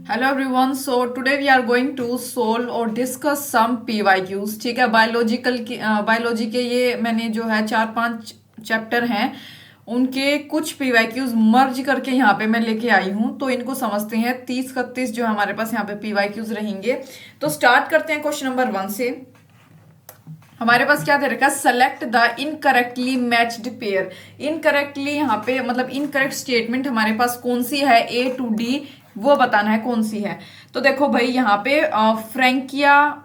Hello everyone. So today we are going to solve or discuss some PYQs. ठीक है, biology के ये मैंने जो है 4-5 चैप्टर हैं उनके कुछ PYQs मर्ज करके यहाँ पे मैं लेके आई हूँ, तो इनको समझते हैं। 30-31 जो हमारे पास यहाँ पे PYQs रहेंगे। तो स्टार्ट करते हैं क्वेश्चन नंबर 1 से। हमारे पास क्या दे रखा है, select the incorrectly matched pair. Incorrectly यहाँ पे मतलब इनकरेक्ट स्टेटमेंट हमारे पास कौन सी है, A to D, वो बताना है कौन सी है। तो देखो भाई यहाँ पे Frankia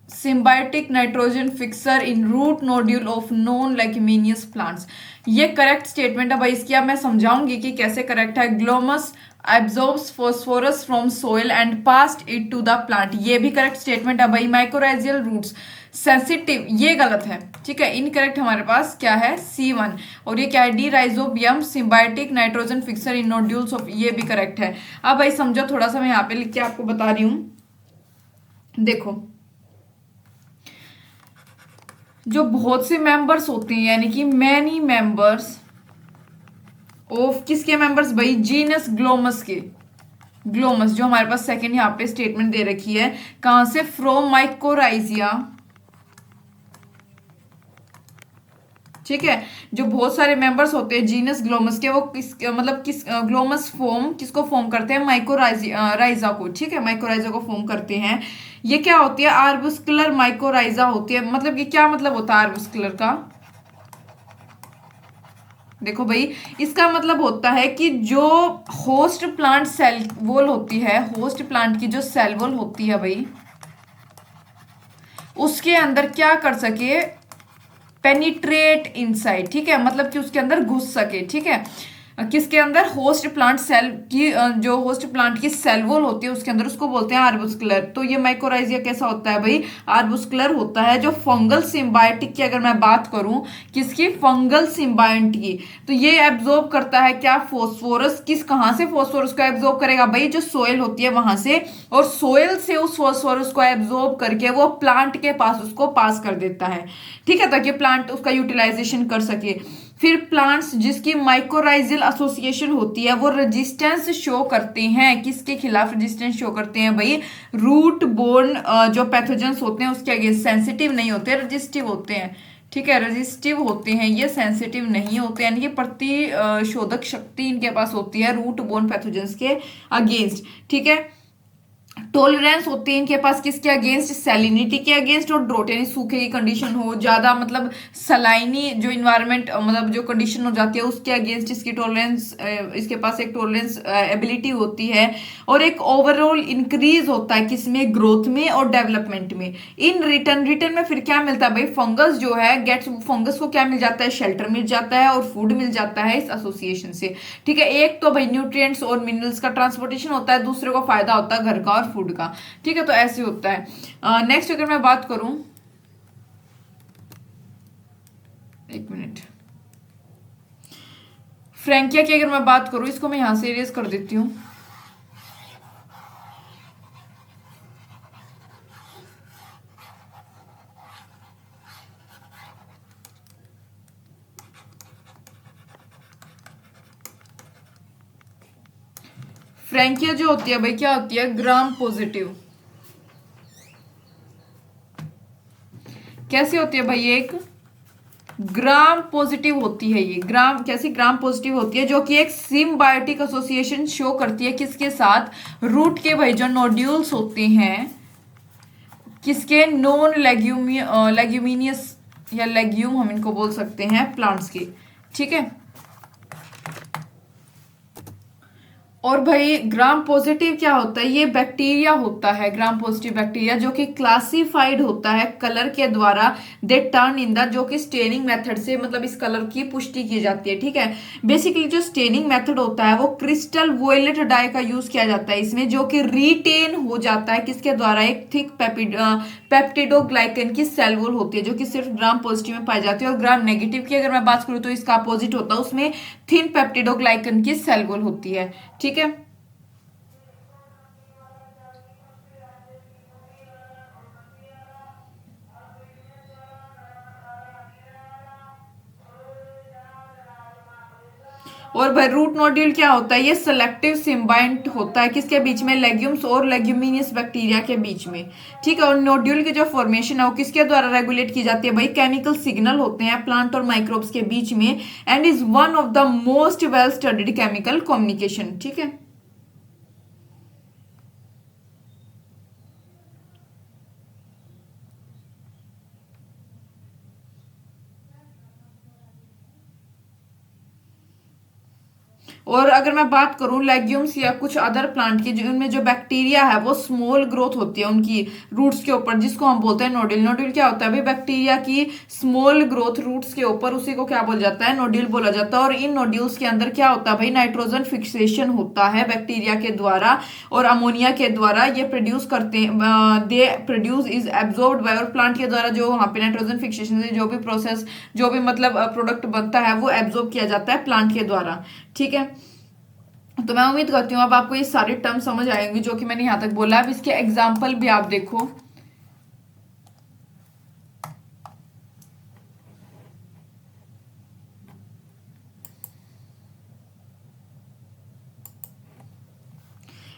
symbiotic nitrogen fixer in root nodule of non leguminous plants, ये करेक्ट स्टेटमेंट है भाई। इसकी अब मैं समझाऊंगी कि कैसे करेक्ट है। Glomus absorbs phosphorus from soil and passed it to the plant, ये भी करेक्ट स्टेटमेंट है भाई। माइक्रोराइजियल रूट्स सेंसिटिव, ये गलत है। ठीक है, इनकरेक्ट हमारे पास क्या है, C1। और ये क्या है, D rhizobium symbiotic nitrogen fixer in nodules of, ये भी करेक्ट है। अब भाई समझो थोड़ा सा, मैं यहाँ पे लिख के आपको बता रही हूं। देखो, जो बहुत से मेंबर्स होते हैं, यानी कि मैनी मेंबर्स ऑफ किसके मेंबर्स भाई, जीनस ग्लोमस के। ग्लोमस जो हमारे पास सेकंड यहाँ पे स्टेटमेंट दे रखी है, कहां से, फ्रोम माइकोराइजिया। ठीक है, जो बहुत सारे मेंबर्स होते हैं जीनस ग्लोमस के, वो किस मतलब किस ग्लोमस फॉर्म किसको फॉर्म करते हैं, माइकोराइजा को। ठीक है, माइकोराइजा को फॉर्म करते हैं। ये क्या होती है, आर्बुस्कुलर माइकोराइजा होती है। मतलब ये क्या मतलब होता है आर्बुस्कुलर का, देखो भाई, इसका मतलब होता है कि जो होस्ट प्लांट सेल वॉल होती है, होस्ट प्लांट की जो सेल वॉल होती है भाई, उसके अंदर क्या कर सके, पेनिट्रेट इनसाइड। ठीक है, मतलब कि उसके अंदर घुस सके। ठीक है, किसके अंदर, होस्ट प्लांट सेल की, जो होस्ट प्लांट की सेल वॉल होती है उसके अंदर, उसको बोलते हैं आर्बुस्कुलर। तो ये माइकोराइजिया कैसा होता है भाई, आर्बुस्कुलर होता है। जो फंगल सिम्बायोटिक की अगर मैं बात करूं, किसकी, फंगल सिम्बायोट की, तो ये एब्जॉर्ब करता है क्या, फोस्फोरस। किस, कहां से फोस्फोरस को एब्जॉर्ब करेगा भाई, जो सोयल होती है वहां से, और सोयल से उस फोस्फोरस को एब्जॉर्ब करके वो प्लांट के पास उसको पास कर देता है। ठीक है, ताकि प्लांट उसका यूटिलाइजेशन कर सके। फिर प्लांट्स जिसकी माइकोराइजल एसोसिएशन होती है, वो रेजिस्टेंस शो करते हैं, किसके खिलाफ रेजिस्टेंस शो करते हैं भाई, रूट बोर्न जो पैथोजेंस होते हैं उसके अगेंस्ट। सेंसिटिव नहीं होते, रेजिस्टिव होते हैं। ठीक है, रेजिस्टिव होते हैं ये, सेंसिटिव नहीं होते, यानी कि प्रतिशोधक शक्ति इनके पास होती है रूट बोर्न पैथोजेंस के अगेंस्ट। ठीक है, टॉलरेंस होती है इनके पास किसके अगेंस्ट, सैलिनिटी के अगेंस्ट और ड्रोट, यानी सूखे की कंडीशन हो ज्यादा, मतलब सलाइनी जो इन्वायरमेंट मतलब जो कंडीशन हो जाती है उसके अगेंस्ट इसकी टॉलरेंस, इसके पास एक टॉलरेंस एबिलिटी होती है। और एक ओवरऑल इंक्रीज होता है किसमें, ग्रोथ में और डेवलपमेंट में। इन रिटर्न में फिर क्या मिलता है भाई, फंगस जो है गेट्स, फंगस को क्या मिल जाता है, शेल्टर मिल जाता है और फूड मिल जाता है इस एसोसिएशन से। ठीक है, एक तो भाई न्यूट्रिएंट्स और मिनरल्स का ट्रांसपोर्टेशन होता है, दूसरे को फायदा होता है घर का और फूड का। ठीक है, तो ऐसे होता है। नेक्स्ट अगर मैं बात करूं, एक मिनट, फ्रैंकिया की अगर मैं बात करूं, इसको मैं यहां से इरेज कर देती हूं। फ्रैंकिया जो होती है भाई, क्या होती है, ग्राम पॉजिटिव। कैसे होती है भाई, एक ग्राम पॉजिटिव होती है। ये ग्राम कैसी, ग्राम पॉजिटिव होती है, जो कि एक सिम्बायोटिक एसोसिएशन शो करती है किसके साथ, रूट के भाई जो नोड्यूल्स होते हैं, किसके, नॉन लेग्यूमिनियस या लेग्यूम हम इनको बोल सकते हैं, प्लांट्स के। ठीक है, और भाई ग्राम पॉजिटिव क्या होता है, ये बैक्टीरिया होता है, ग्राम पॉजिटिव बैक्टीरिया, जो कि क्लासिफाइड होता है कलर के द्वारा। दे टर्न इन द, जो कि स्टेनिंग मेथड से मतलब इस कलर की पुष्टि की जाती है। ठीक है, बेसिकली जो स्टेनिंग मेथड होता है वो क्रिस्टल वोयलेट डाई का यूज किया जाता है इसमें, जो कि रिटेन हो जाता है किसके द्वारा, एक थिक पेप्टिडोग्लाइकन की सेल वॉल होती है, जो कि सिर्फ ग्राम पॉजिटिव में पाई जाती है। और ग्राम नेगेटिव की अगर मैं बात करूं तो इसका अपोजिट होता है, उसमें थिन पेप्टिडोग्लाइकन की सेल वॉल होती है। ठीक है, और भाई रूट नोड्यूल क्या होता है, ये सेलेक्टिव सिम्बाइंट होता है किसके बीच में, लेग्यूम्स और लेग्यूमिनियस बैक्टीरिया के बीच में, ठीक है। और नोड्यूल की जो फॉर्मेशन है वो किसके द्वारा रेगुलेट की जाती है भाई, केमिकल सिग्नल होते हैं प्लांट और माइक्रोब्स के बीच में, and is one of the most well studied chemical communication, ठीक है। और अगर मैं बात करूं लेग्यूम्स या कुछ अदर प्लांट की, जो उनमें जो बैक्टीरिया है वो स्मॉल ग्रोथ होती है उनकी रूट्स के ऊपर, जिसको हम बोलते हैं नोड्यूल। नोड्यूल क्या होता है भाई, बैक्टीरिया की स्मॉल ग्रोथ रूट्स के ऊपर, उसी को क्या बोला जाता है, नोड्यूल बोला जाता है। और इन नोड्यूल्स के अंदर क्या होता है भाई, नाइट्रोजन फिक्सेशन होता है बैक्टीरिया के द्वारा और अमोनिया के द्वारा, ये प्रोड्यूस करते हैं, they produce is absorbed bye, और प्लांट के द्वारा जो वहां पे नाइट्रोजन फिक्सेशन से जो भी प्रोसेस, जो भी मतलब प्रोडक्ट बनता है वो एब्जॉर्ब किया जाता है प्लांट के द्वारा, ठीक है। तो मैं उम्मीद करती हूँ अब आपको ये सारे टर्म समझ आएंगे जो कि मैंने यहां तक बोला। अब इसके एग्जाम्पल भी आप देखो।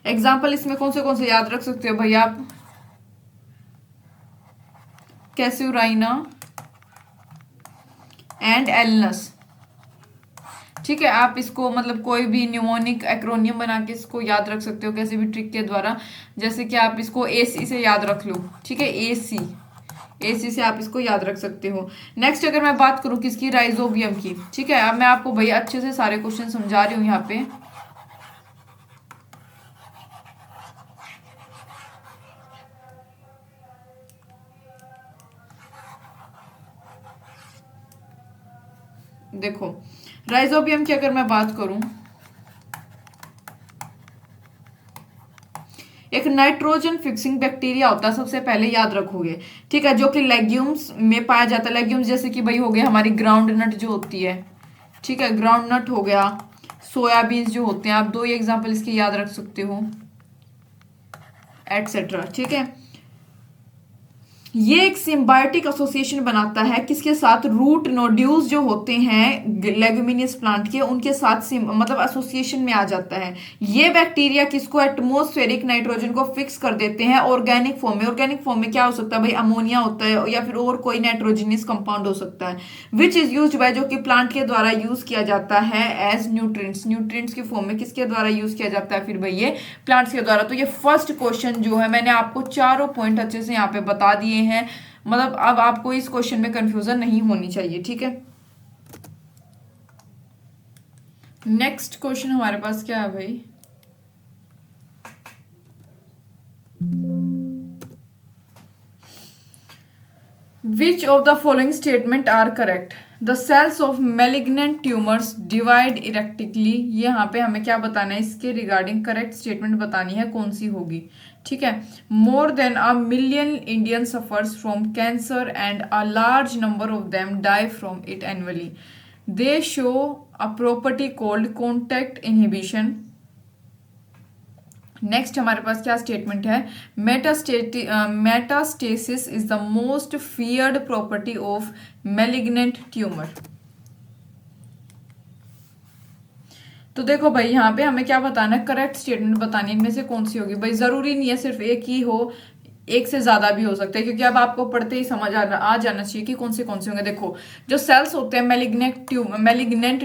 एग्जाम्पल इसमें कौन से याद रख सकते हो भाई आप, कैस्यूराइना एंड एलनस, ठीक है। आप इसको मतलब कोई भी न्यूमोनिक एक्रोनियम बना के इसको याद रख सकते हो कैसे भी ट्रिक के द्वारा, जैसे कि आप इसको एसी से याद रख लो, ठीक है, एसी, एसी से आप इसको याद रख सकते हो। नेक्स्ट अगर मैं बात करूं किसकी, राइजोबियम की, ठीक है। अब मैं आपको भैया अच्छे से सारे क्वेश्चन समझा रही हूँ यहाँ पे। देखो राइजोबियम की अगर मैं बात करूं, एक नाइट्रोजन फिक्सिंग बैक्टीरिया होता है, सबसे पहले याद रखोगे, ठीक है, जो कि लेग्यूम्स में पाया जाता है। लेग्यूम्स जैसे कि भाई हो गया हमारी ग्राउंड नट जो होती है, ठीक है, ग्राउंड नट हो गया, सोयाबीन्स जो होते हैं, आप दो ही एग्जांपल इसके याद रख सकते हो, एटसेट्रा, ठीक है। ये एक सिम्बायोटिक एसोसिएशन बनाता है किसके साथ, रूट नोड्यूल्स जो होते हैं लेगुमिनियस प्लांट के, उनके साथ मतलब एसोसिएशन में आ जाता है। ये बैक्टीरिया किसको, एटमोस्फेरिक नाइट्रोजन को फिक्स कर देते हैं ऑर्गेनिक फॉर्म में। ऑर्गेनिक फॉर्म में क्या हो सकता है भाई, अमोनिया होता है या फिर और कोई नाइट्रोजनियस कंपाउंड हो सकता है, विच इज यूज बाय, जो कि प्लांट के द्वारा यूज किया जाता है एज न्यूट्रिएंट्स। न्यूट्रिएंट्स की फॉर्म में किसके द्वारा यूज किया जाता है फिर भाई, ये प्लांट्स के द्वारा। तो ये फर्स्ट क्वेश्चन जो है मैंने आपको चारों पॉइंट अच्छे से यहाँ पे बता दिए हैं, मतलब अब आपको इस क्वेश्चन में कंफ्यूजन नहीं होनी चाहिए, ठीक है। नेक्स्ट क्वेश्चन हमारे पास क्या है भाई, which of the following statement are correct, the cells of malignant tumours divide erratically. ये यहाँ पे हमें क्या बताना है, इसके रिगार्डिंग करेक्ट स्टेटमेंट बतानी है, कौन सी होगी, ठीक है। More than a million Indian suffers from cancer and a large number of them die from it annually. They show a property called contact inhibition. Next हमारे पास क्या स्टेटमेंट है, metastasis is the most feared property of malignant tumour. तो देखो भाई यहाँ पे हमें क्या बताना है, करेक्ट स्टेटमेंट बतानी है, इनमें से कौन सी होगी भाई। जरूरी नहीं है सिर्फ एक ही हो, एक से ज्यादा भी हो सकता है, क्योंकि अब आपको पढ़ते ही समझ आ जाना चाहिए कि कौन से होंगे। देखो जो सेल्स होते हैं मेलिग्नेंट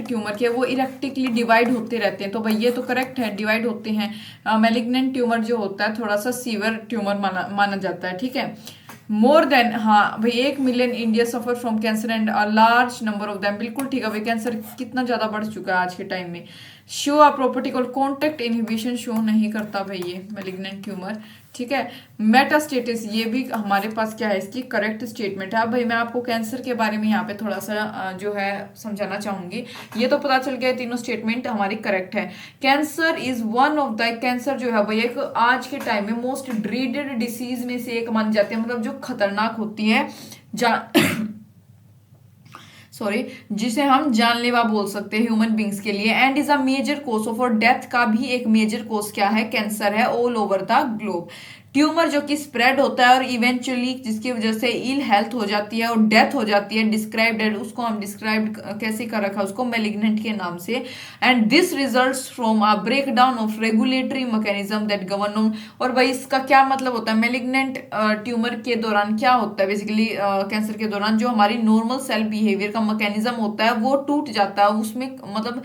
ट्यूमर के, वो इरेक्टिकली डिवाइड होते रहते हैं, तो भाई ये तो करेक्ट है, डिवाइड होते हैं। मेलिग्नेंट ट्यूमर जो होता है थोड़ा सा सीवियर ट्यूमर माना जाता है, ठीक है। मोर देन, हाँ भाई 1 million India suffer from cancer and a large number of them, बिल्कुल ठीक है भाई, कैंसर कितना ज्यादा बढ़ चुका है आज के टाइम में। Show a property called contact inhibition show नहीं करता भाई ये मेलिग्नेंट ट्यूमर, ठीक है। मेटास्टेटिस, ये भी हमारे पास क्या है, इसकी करेक्ट स्टेटमेंट है। अब भाई मैं आपको कैंसर के बारे में यहाँ पे थोड़ा सा जो है समझाना चाहूंगी। ये तो पता चल गया तीनों स्टेटमेंट हमारी करेक्ट है। Cancer is one of the, cancer जो है भाई एक आज के टाइम में मोस्ट ड्रीडेड डिसीज में से एक मानी जाती है, मतलब जो खतरनाक होती है, सॉरी, जिसे हम जानलेवा बोल सकते हैं ह्यूमन बींग्स के लिए, and is a major cause of, और डेथ का भी एक मेजर कोज क्या है, कैंसर है, all over the globe, tumour जो कि स्प्रेड होता है और इवेंचुअली जिसकी वजह से इल हेल्थ हो जाती है और डेथ हो जाती है। डिस्क्राइब डेड, उसको हम डिस्क्राइब कैसे कर रखा है उसको, मेलिग्नेंट के नाम से। And this results from a break down of regulatory mechanism that govern. और भाई इसका क्या मतलब होता है, मेलिग्नेंट ट्यूमर के दौरान क्या होता है, बेसिकली कैंसर के दौरान जो हमारी नॉर्मल सेल बिहेवियर का मैकेनिज्म होता है वो टूट जाता है। उसमें मतलब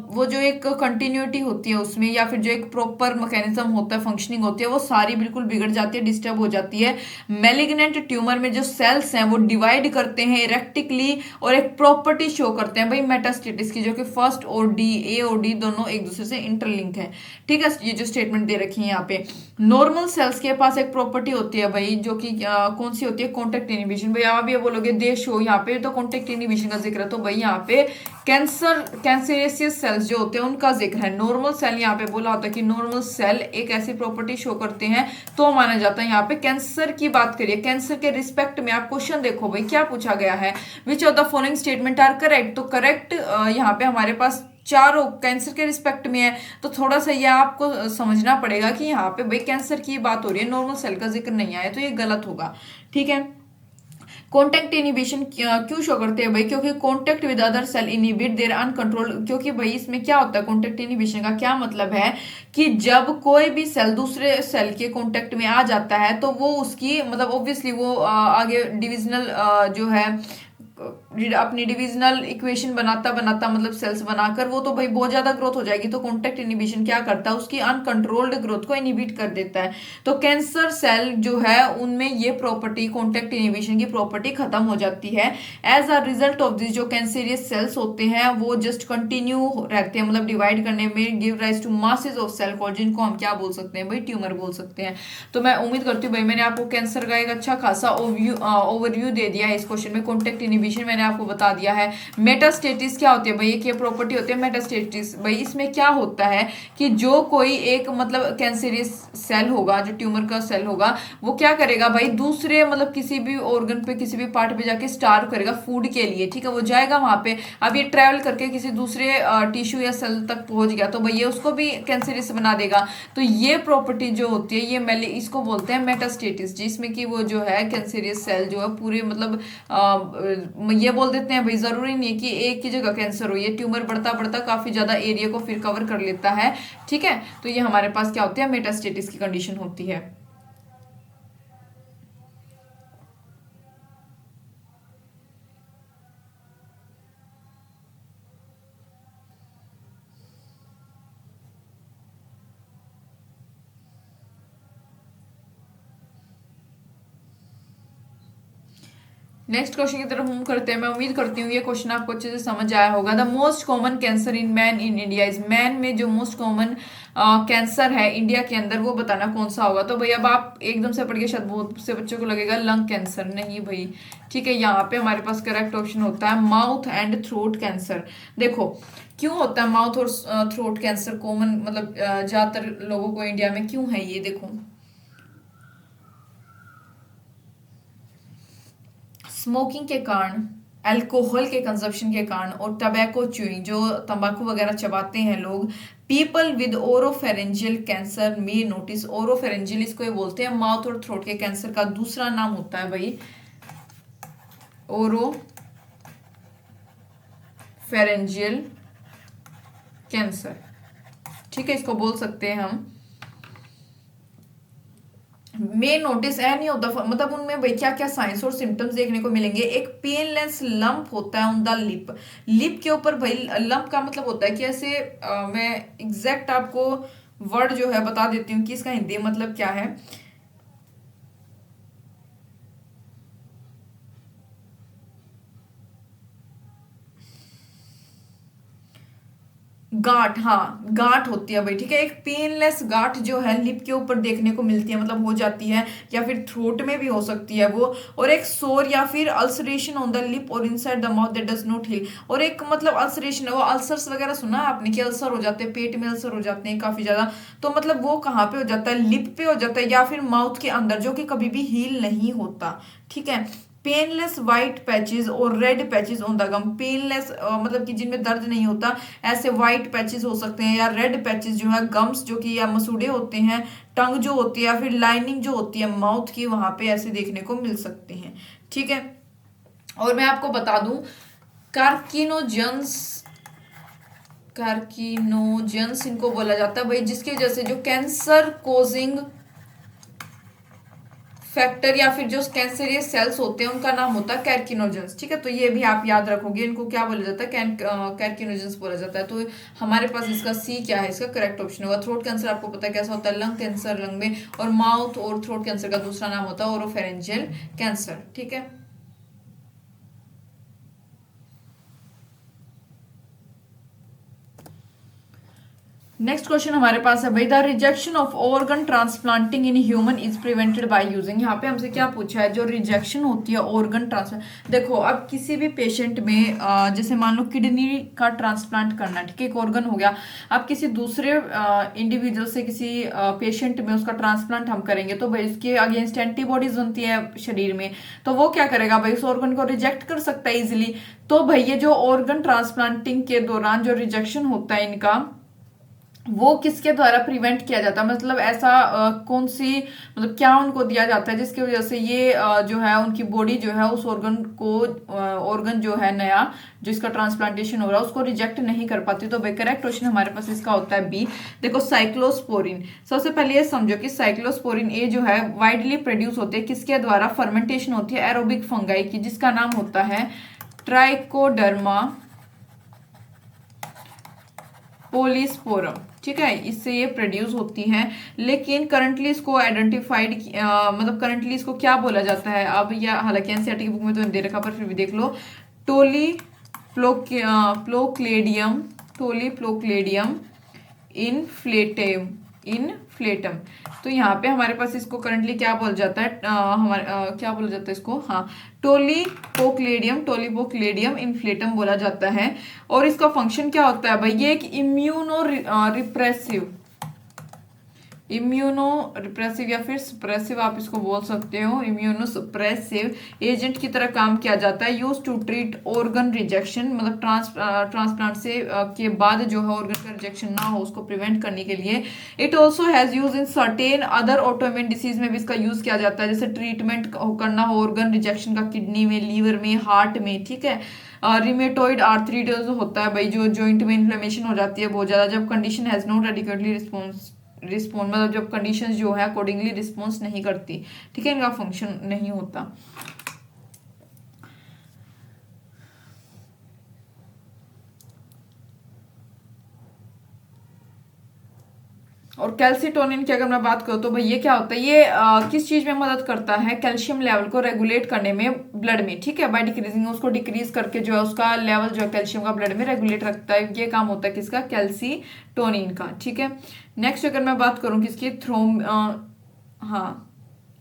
वो जो एक कंटिन्यूटी होती है उसमें, या फिर जो एक प्रॉपर मैकेनिज्म होता है, फंक्शनिंग होती है, वो सारी बिल्कुल बिगड़ जाती है, डिस्टर्ब हो जाती है। मेलिग्नेंट ट्यूमर में जो सेल्स हैं वो डिवाइड करते हैं इरेक्टिकली और एक प्रॉपर्टी शो करते हैं भाई मेटास्टेटिस की, जो कि फर्स्ट और डी, ए और डी दोनों एक दूसरे से इंटरलिंक है। ठीक है, ये जो स्टेटमेंट दे रखी है यहाँ पे, नॉर्मल सेल्स के पास एक प्रॉपर्टी होती है भाई, जो कि कौन सी होती है, कॉन्टेक्ट इनिबिशन। भाई आप ये बोलोगे दे शो, यहाँ पे तो कॉन्टेक्ट इनिबिशन का जिक्र है, तो भाई यहाँ पे कैंसरेसियस सेल्स जो होते हैं उनका जिक्र है। नॉर्मल सेल यहाँ पे बोला होता है कि नॉर्मल सेल एक ऐसी प्रॉपर्टी शो करते हैं तो माना जाता है। यहाँ पे कैंसर की बात करिए, कैंसर के रिस्पेक्ट में आप क्वेश्चन देखो भाई क्या पूछा गया है, which of the following statement are correct. तो करेक्ट यहाँ पे हमारे पास चारों कैंसर के रिस्पेक्ट में है, तो थोड़ा सा ये आपको समझना पड़ेगा कि यहाँ पे भाई कैंसर की बात हो रही है, नॉर्मल सेल का जिक्र नहीं आया, तो ये गलत होगा। ठीक है, कॉन्टेक्ट इनिबिशन क्यों शो करते हैं भाई, क्योंकि contact with other cell inhibit their uncontrolled. क्योंकि भाई इसमें क्या होता है, कॉन्टेक्ट इनिबिशन का क्या मतलब है कि जब कोई भी सेल दूसरे सेल के कॉन्टेक्ट में आ जाता है तो वो उसकी मतलब ऑब्वियसली वो आगे डिविजनल जो है अपनी डिविजनल इक्वेशन बनाता बनाता मतलब सेल्स बनाकर वो तो भाई बहुत ज्यादा ग्रोथ हो जाएगी। तो कॉन्टेक्ट इनिबिशन क्या करता है, उसकी अनकंट्रोल्ड ग्रोथ को इनिबिट कर देता है। तो कैंसर सेल जो है उनमें ये प्रॉपर्टी, कॉन्टेक्ट इनिबिशन की प्रॉपर्टी खत्म हो जाती है। As a result of this जो कैंसरियस सेल्स होते हैं वो जस्ट कंटिन्यू रहते हैं, मतलब डिवाइड करने में, give rise to masses of cell call, जिनको हम क्या बोल सकते हैं भाई, ट्यूमर बोल सकते हैं। तो मैं उम्मीद करती हूँ भाई मैंने आपको कैंसर का एक अच्छा खासा ओवरव्यू दे दिया है इस क्वेश्चन में। कॉन्टेक्ट इनिबिशन मैंने आपको बता दिया है। मेटास्टेटिस क्या होती है भाई, एक ये प्रॉपर्टी होती है मेटास्टेटिस। भाई इसमें क्या होता है कि जो कोई एक मतलब कैंसरियस सेल होगा, जो ट्यूमर का सेल होगा, वो क्या करेगा भाई, दूसरे मतलब किसी भी ऑर्गन पे, किसी भी पार्ट पे जाके स्टार्व करेगा फूड के लिए। ठीक है, वो जाएगा वहां पे, अब ये ट्रेवल करके किसी दूसरे टिश्यू या सेल तक पहुंच गया तो भाई ये उसको भी कैंसरियस बना देगा। तो ये प्रॉपर्टी जो होती है ये इसको बोलते हैं मेटास्टेटिस, जिसमें कि वो जो है कैंसरियस सेल जो है पूरे मतलब ये बोल देते हैं भाई, जरूरी नहीं है कि एक ही जगह कैंसर हो, ये ट्यूमर बढ़ता बढ़ता काफी ज्यादा एरिया को फिर कवर कर लेता है। ठीक है, तो ये हमारे पास क्या होती है, मेटास्टेटिस की कंडीशन होती है। नेक्स्ट क्वेश्चन की तरफ मूव करते हैं। मैं उम्मीद करती हूँ ये क्वेश्चन आपको अच्छे से समझ आया होगा। The most common cancer in man in India is, man में जो मोस्ट कॉमन कैंसर है इंडिया के अंदर वो बताना कौन सा होगा। तो भाई अब आप एकदम से पढ़ के शायद बहुत से बच्चों को लगेगा लंग कैंसर, नहीं भाई। ठीक है, यहाँ पे हमारे पास करेक्ट ऑप्शन होता है माउथ एंड थ्रोट कैंसर। देखो क्यों होता है माउथ और थ्रोट कैंसर कॉमन, मतलब ज्यादातर लोगों को इंडिया में क्यों है ये, देखो स्मोकिंग के कारण, अल्कोहल के कंजप्शन के कारण और टबैको च्यूइंग, जो तंबाकू वगैरह चबाते हैं लोग, पीपल विद ओरोफेरेंजियल कैंसर में नोटिस। ओरोफेरेंजियल इसको ये बोलते हैं माउथ और थ्रोट के कैंसर का दूसरा नाम होता है भाई ओरोफेरेंजियल कैंसर। ठीक है, इसको बोल सकते हैं हम मे नोटिस एनी ऑफ द, मतलब उनमें भाई क्या क्या साइंस और सिम्टम्स देखने को मिलेंगे। एक पेनलेस लंप होता है ऑन द लिप, लिप के ऊपर भाई लंप का मतलब होता है कि ऐसे मैं एग्जैक्ट आपको वर्ड जो है बता देती हूँ कि इसका हिंदी मतलब क्या है। गांठ, हाँ गांठ होती है भाई। ठीक है, एक पेनलेस गांठ जो है लिप के ऊपर देखने को मिलती है, मतलब हो जाती है, या फिर थ्रोट में भी हो सकती है वो। और एक सोर या फिर अल्सरेशन ऑन द लिप और inside the mouth that does not heal. और एक मतलब अल्सरेशन है, वो अल्सर्स वगैरह सुना है आपने कि अल्सर हो जाते हैं, पेट में अल्सर हो जाते हैं काफी ज्यादा, तो मतलब वो कहाँ पे हो जाता है, लिप पे हो जाता है या फिर माउथ के अंदर, जो कि कभी भी हील नहीं होता। ठीक है, पेनलेस व्हाइट पैचेस और red patches on the gum. Painless मतलब कि जिनमें दर्द नहीं होता, ऐसे व्हाइट पैचेस हो सकते हैं, या रेड पैचेस जो है गम्स जो कि या मसूड़े होते हैं, टंग जो होती है या फिर लाइनिंग जो होती है माउथ की, वहां पे ऐसे देखने को मिल सकते हैं। ठीक है, और मैं आपको बता दूं कार्किनोजेंस, कार्किनोजेंस इनको बोला जाता है भाई, जिसकी वजह से जो कैंसर कोजिंग फैक्टर या फिर जो कैंसरियस सेल्स होते हैं उनका नाम होता है कैर्किनोजेंस। ठीक है, तो ये भी आप याद रखोगे, इनको क्या बोला जाता है, कैर्किनोजेंस बोला जाता है। तो हमारे पास इसका सी क्या है, इसका करेक्ट ऑप्शन होगा। थ्रोट कैंसर आपको पता है कैसा होता है, लंग कैंसर लंग में, और माउथ और थ्रोट कैंसर का दूसरा नाम होता है ओरोफेरेंजियल कैंसर। ठीक है, नेक्स्ट क्वेश्चन हमारे पास है भाई, the rejection of organ transplanting in human is prevented by using. यहाँ पे हमसे क्या पूछा है, जो रिजेक्शन होती है ऑर्गन ट्रांसप्लांट। देखो अब किसी भी पेशेंट में जैसे मान लो किडनी का ट्रांसप्लांट करना है, ठीक है, एक ऑर्गन हो गया। अब किसी दूसरे इंडिविजुअल से किसी पेशेंट में उसका ट्रांसप्लांट हम करेंगे तो भाई उसके अगेंस्ट एंटीबॉडीज बनती है शरीर में, तो वो क्या करेगा भाई, उस ऑर्गन को रिजेक्ट कर सकता है इजिली। तो भाई ये जो ऑर्गन ट्रांसप्लांटिंग के दौरान जो रिजेक्शन होता है इनका, वो किसके द्वारा प्रिवेंट किया जाता है, मतलब ऐसा कौन सी, मतलब क्या उनको दिया जाता है जिसकी वजह से ये जो है उनकी बॉडी जो है उस ऑर्गन को, ऑर्गन जो है नया जिसका ट्रांसप्लांटेशन हो रहा है उसको रिजेक्ट नहीं कर पाती। तो भाई करेक्ट क्वेश्चन हमारे पास इसका होता है बी। देखो साइक्लोस्पोरिन, सबसे पहले ये समझो कि साइक्लोस्पोरिन ये जो है वाइडली प्रोड्यूस होते हैं किसके द्वारा, फर्मेंटेशन होती है एरोबिक फंगाई की, जिसका नाम होता है ट्राइकोडर्मा पोलिस्पोरम। ठीक है, इससे ये प्रोड्यूस होती हैं, लेकिन करंटली इसको आइडेंटिफाइड मतलब करंटली इसको क्या बोला जाता है अब, या हालांकि एनसीईआरटी की बुक में तो नहीं दे रखा पर फिर भी देख लो, टोली प्लोक्लेडियम, टोली प्लोक्लेडियम इनफ्लेटम। तो यहाँ पे हमारे पास इसको करंटली क्या बोला जाता है, क्या बोला जाता है इसको, हाँ टोलीपोक्लेडियम इन्फ्लेटम बोला जाता है। और इसका फंक्शन क्या होता है भाई, ये एक इम्यूनो रिप्रेसिव या फिर सप्रेसिव आप इसको बोल सकते हो, इम्यूनो सप्रेसिव एजेंट की तरह काम किया जाता है। Use to treat organ rejection, मतलब ट्रांसप्लांट से के बाद जो है ऑर्गन का रिजेक्शन ना हो उसको प्रिवेंट करने के लिए। It also has use in certain other autoimmune disease में भी इसका यूज किया जाता है, जैसे ट्रीटमेंट करना हो ऑर्गन रिजेक्शन का किडनी में, लीवर में, हार्ट में। ठीक है, रिमेटोइड आर्थराइटिस होता है भाई, जो जॉइंट में इन्फ्लेमेशन हो जाती है बहुत ज्यादा, जब condition has not adequately response मतलब जब कंडीशंस जो है अकॉर्डिंगली रिस्पॉन्स नहीं करती। ठीक है, इनका फंक्शन नहीं होता। और कैल्सिटोनिन की अगर मैं बात करूँ तो भाई ये क्या होता है, ये किस चीज में मदद करता है, कैल्शियम लेवल को रेगुलेट करने में ब्लड में। ठीक है, बाय डिक्रीजिंग, उसको डिक्रीज करके जो है उसका लेवल जो है कैल्शियम का ब्लड में रेगुलेट रखता है। ये काम होता है किसका, कैल्सिटोनिन का। ठीक है, नेक्स्ट अगर मैं बात करूँ किसकी, हाँ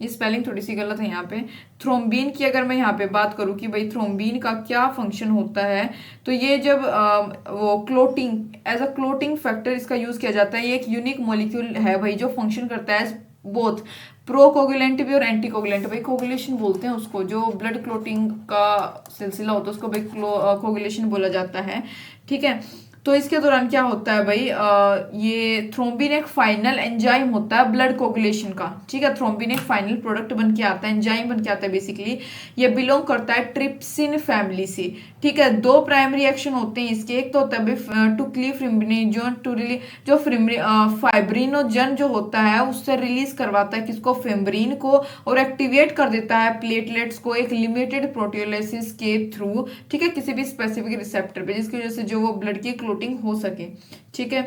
ये स्पेलिंग थोड़ी सी गलत है यहाँ पे, थ्रोम्बिन की अगर मैं यहाँ पे बात करूँ कि भाई थ्रोम्बिन का क्या फंक्शन होता है, तो ये जब वो clotting, as a clotting factor इसका यूज किया जाता है। ये एक यूनिक मॉलिक्यूल है भाई जो फंक्शन करता है बोथ प्रोकोगुलेंट भी और एंटीकोगुलेंट। भाई कोगुलेशन बोलते हैं उसको, जो ब्लड क्लोटिंग का सिलसिला होता है उसको भाई कोगुलेशन बोला जाता है। ठीक है, तो इसके दौरान क्या होता है भाई, ये थ्रोम्बिन एक फाइनल एंजाइम होता है ब्लड कोगुलेशन का। ठीक है, थ्रोम्बिन एक फाइनल प्रोडक्ट बन के आता है, एंजाइम बन के आता है बेसिकली। ये बिलोंग करता है ट्रिप्सिन फैमिली से। ठीक है, दो प्राइमरी एक्शन होते हैं इसके, एक तो होता है to cleave fibrinogen, to release जो फाइब्रिनोजन जो होता है उससे रिलीज करवाता है किसको, फिब्रिन को, और एक्टिवेट कर देता है प्लेटलेट्स को एक लिमिटेड प्रोटियोलाइसिस के थ्रू। ठीक है, किसी भी स्पेसिफिक रिसेप्टर पे, जिसकी वजह से जो वो ब्लड की क्लोटिंग हो सके। ठीक है,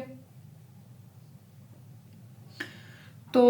तो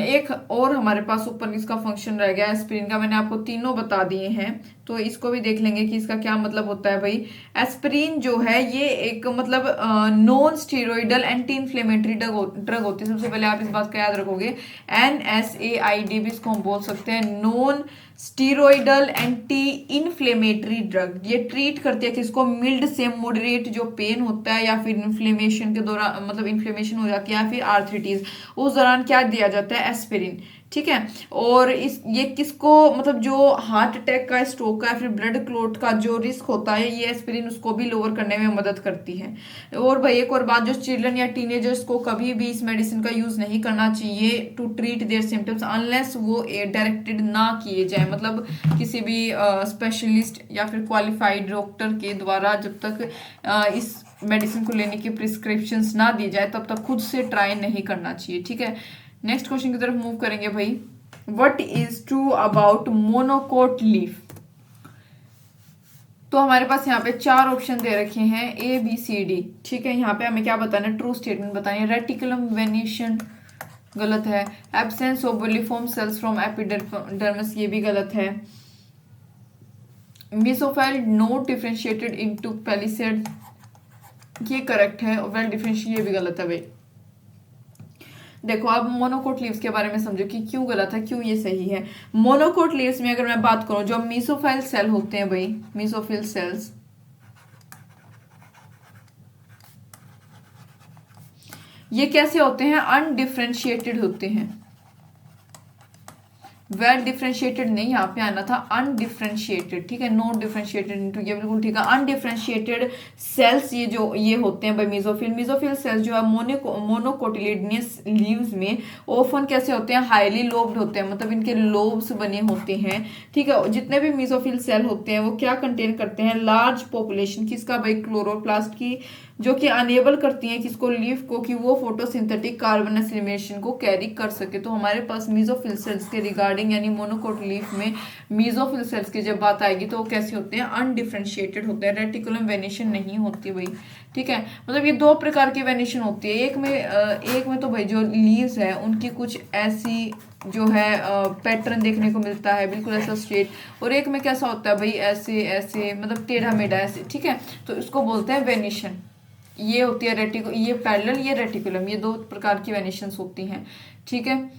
एक और हमारे पास ऊपर इसका फंक्शन रह गया एस्पिरिन का, मैंने आपको तीनों बता दिए हैं, तो इसको भी देख लेंगे कि इसका क्या मतलब होता है भाई। एस्पिरिन जो है ये एक मतलब non steroidal anti inflammatory drug होती है। सबसे पहले आप इस बात का याद रखोगे, NSAID भी इसको हम बोल सकते हैं, non steroidal anti inflammatory drug. ये ट्रीट करती है किसको, मिल्ड से मॉडरेट जो पेन होता है या फिर इन्फ्लेमेशन के दौरान, मतलब इन्फ्लेमेशन हो जाती है या फिर आर्थराइटिस, उस दौरान क्या दिया जाता है, एस्पिरिन। ठीक है। और इस ये किसको मतलब जो हार्ट अटैक का, स्ट्रोक का, फिर ब्लड क्लॉट का जो रिस्क होता है, ये एस्पिरिन उसको भी लोअर करने में मदद करती है। और भाई एक और बात, जो चिल्ड्रन या टीनेजर्स को कभी भी इस मेडिसिन का यूज नहीं करना चाहिए to treat their symptoms unless वो डायरेक्टेड ना किए जाए, मतलब किसी भी स्पेशलिस्ट या फिर क्वालिफाइड डॉक्टर के द्वारा जब तक इस मेडिसिन को लेने की प्रिस्क्रिप्शंस ना दी जाए तब तक खुद से ट्राई नहीं करना चाहिए, ठीक है। नेक्स्ट क्वेश्चन की तरफ मूव करेंगे भाई। What is true about monocot leaf? तो हमारे पास यहाँ पे 4 ऑप्शन दे रखे हैं, ए बी सी डी, ठीक है। यहाँ पे हमें क्या बताना है, ट्रू स्टेटमेंट बतानी है। रेटिकुलम वेनिशन गलत है। Absence of bulliform cells from epidermis, ये भी गलत है। Mesophyll not differentiated into palisade, ये करेक्ट है। वेल डिफरेंशिएट, ये भी गलत है भाई। देखो अब मोनोकोट लीव्स के बारे में समझो कि क्यों गलत है, क्यों ये सही है। मोनोकोट लीव्स में अगर मैं बात करूं, जो मीसोफाइल सेल होते हैं भाई, मीसोफिल सेल्स, ये कैसे होते हैं, अनडिफरेंशिएटेड होते हैं। वेल डिफरेंशिएटेड नहीं, यहाँ पे आना था अनडिफरेंशिएटेड, ठीक है। नॉट डिफरेंशिएटेड इनटू, ये बिल्कुल ठीक है। अनडिफरेंशिएटेड सेल्स ये जो ये होते हैं भाई मेसोफिल। मेसोफिल सेल्स जो है मोनोकोटिलिडनस लीव्स में ओफन कैसे होते हैं, हाईली लोब्ड होते हैं, मतलब इनके लोब्स बने होते हैं, ठीक है। जितने भी मेसोफिल सेल होते हैं वो क्या कंटेन करते हैं, लार्ज पॉपुलेशन किसका भाई, क्लोरोप्लास्ट की, जो कि अनेबल करती हैं किसको, लीफ को, कि वो फोटोसिंथेटिक कार्बन एसिमिलेशन को कैरी कर सके। तो हमारे पास मेसोफिल सेल्स के रिगार्डिंग यानी मोनोकोट लीफ में मेसोफिल सेल्स की जब बात आएगी तो वो कैसे होते हैं, अनडिफरेंशिएटेड होते हैं। रेटिकुलम वेनिशन नहीं होती भाई, ठीक है। मतलब ये 2 प्रकार की वेनिशन होती है। एक में तो भाई जो लीव्स है उनकी कुछ ऐसी जो है पैटर्न देखने को मिलता है, बिल्कुल ऐसा स्ट्रेट, और एक में कैसा होता है भाई, ऐसे ऐसे, मतलब टेढ़ा मेढ़ा ऐसे, ठीक है। तो इसको बोलते हैं वेनिशन। ये होती है ये पैरेलल, ये रेटिकुलम, ये 2 प्रकार की वेनिशंस होती हैं, ठीक है।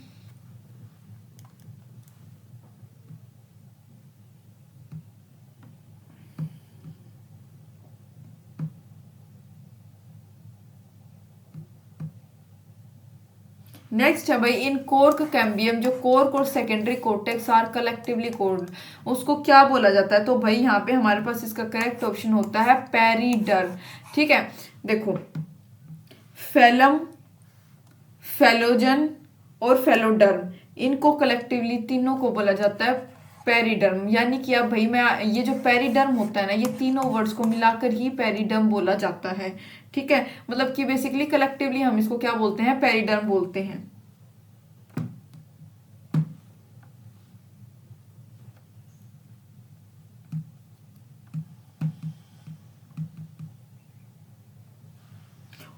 नेक्स्ट है भाई, इन कोर्क कैम्बियम, जो कोर्क और secondary cortex are collectively called, उसको क्या बोला जाता है। तो भाई यहाँ पे हमारे पास इसका करेक्ट ऑप्शन होता है पेरिडर्म, ठीक है। देखो फेलम, फेलोजन और फेलोडर्म, इनको कलेक्टिवली तीनों को बोला जाता है पेरिडर्म। यानी कि अब भाई मैं ये जो पेरिडर्म होता है ना, ये तीनों वर्ड्स को मिलाकर ही पेरिडर्म बोला जाता है, ठीक है। मतलब कि बेसिकली कलेक्टिवली हम इसको क्या बोलते हैं, पेरिडर्म बोलते हैं।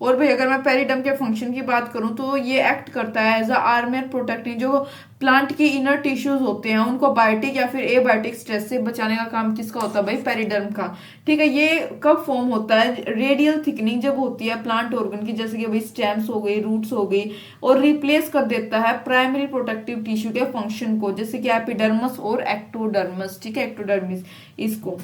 और भाई अगर मैं पेरिडर्म के फंक्शन की बात करूं तो ये एक्ट करता है एज अ आर्मर प्रोटेक्टिंग, जो प्लांट की इनर टिश्यूज होते हैं उनको बायोटिक या फिर एबायोटिक स्ट्रेस से बचाने का काम किसका होता है भाई, पेरिडर्म का, ठीक है। ये कब फॉर्म होता है, रेडियल थिकनिंग जब होती है प्लांट ऑर्गन की, जैसे कि भाई स्टेम्स हो गई, रूट्स हो गई, और रिप्लेस कर देता है प्राइमरी प्रोटेक्टिव टिश्यू के फंक्शन को, जैसे कि एपिडर्मस और एक्टोडर्मस, ठीक है, एक्टोडर्मिस इसको।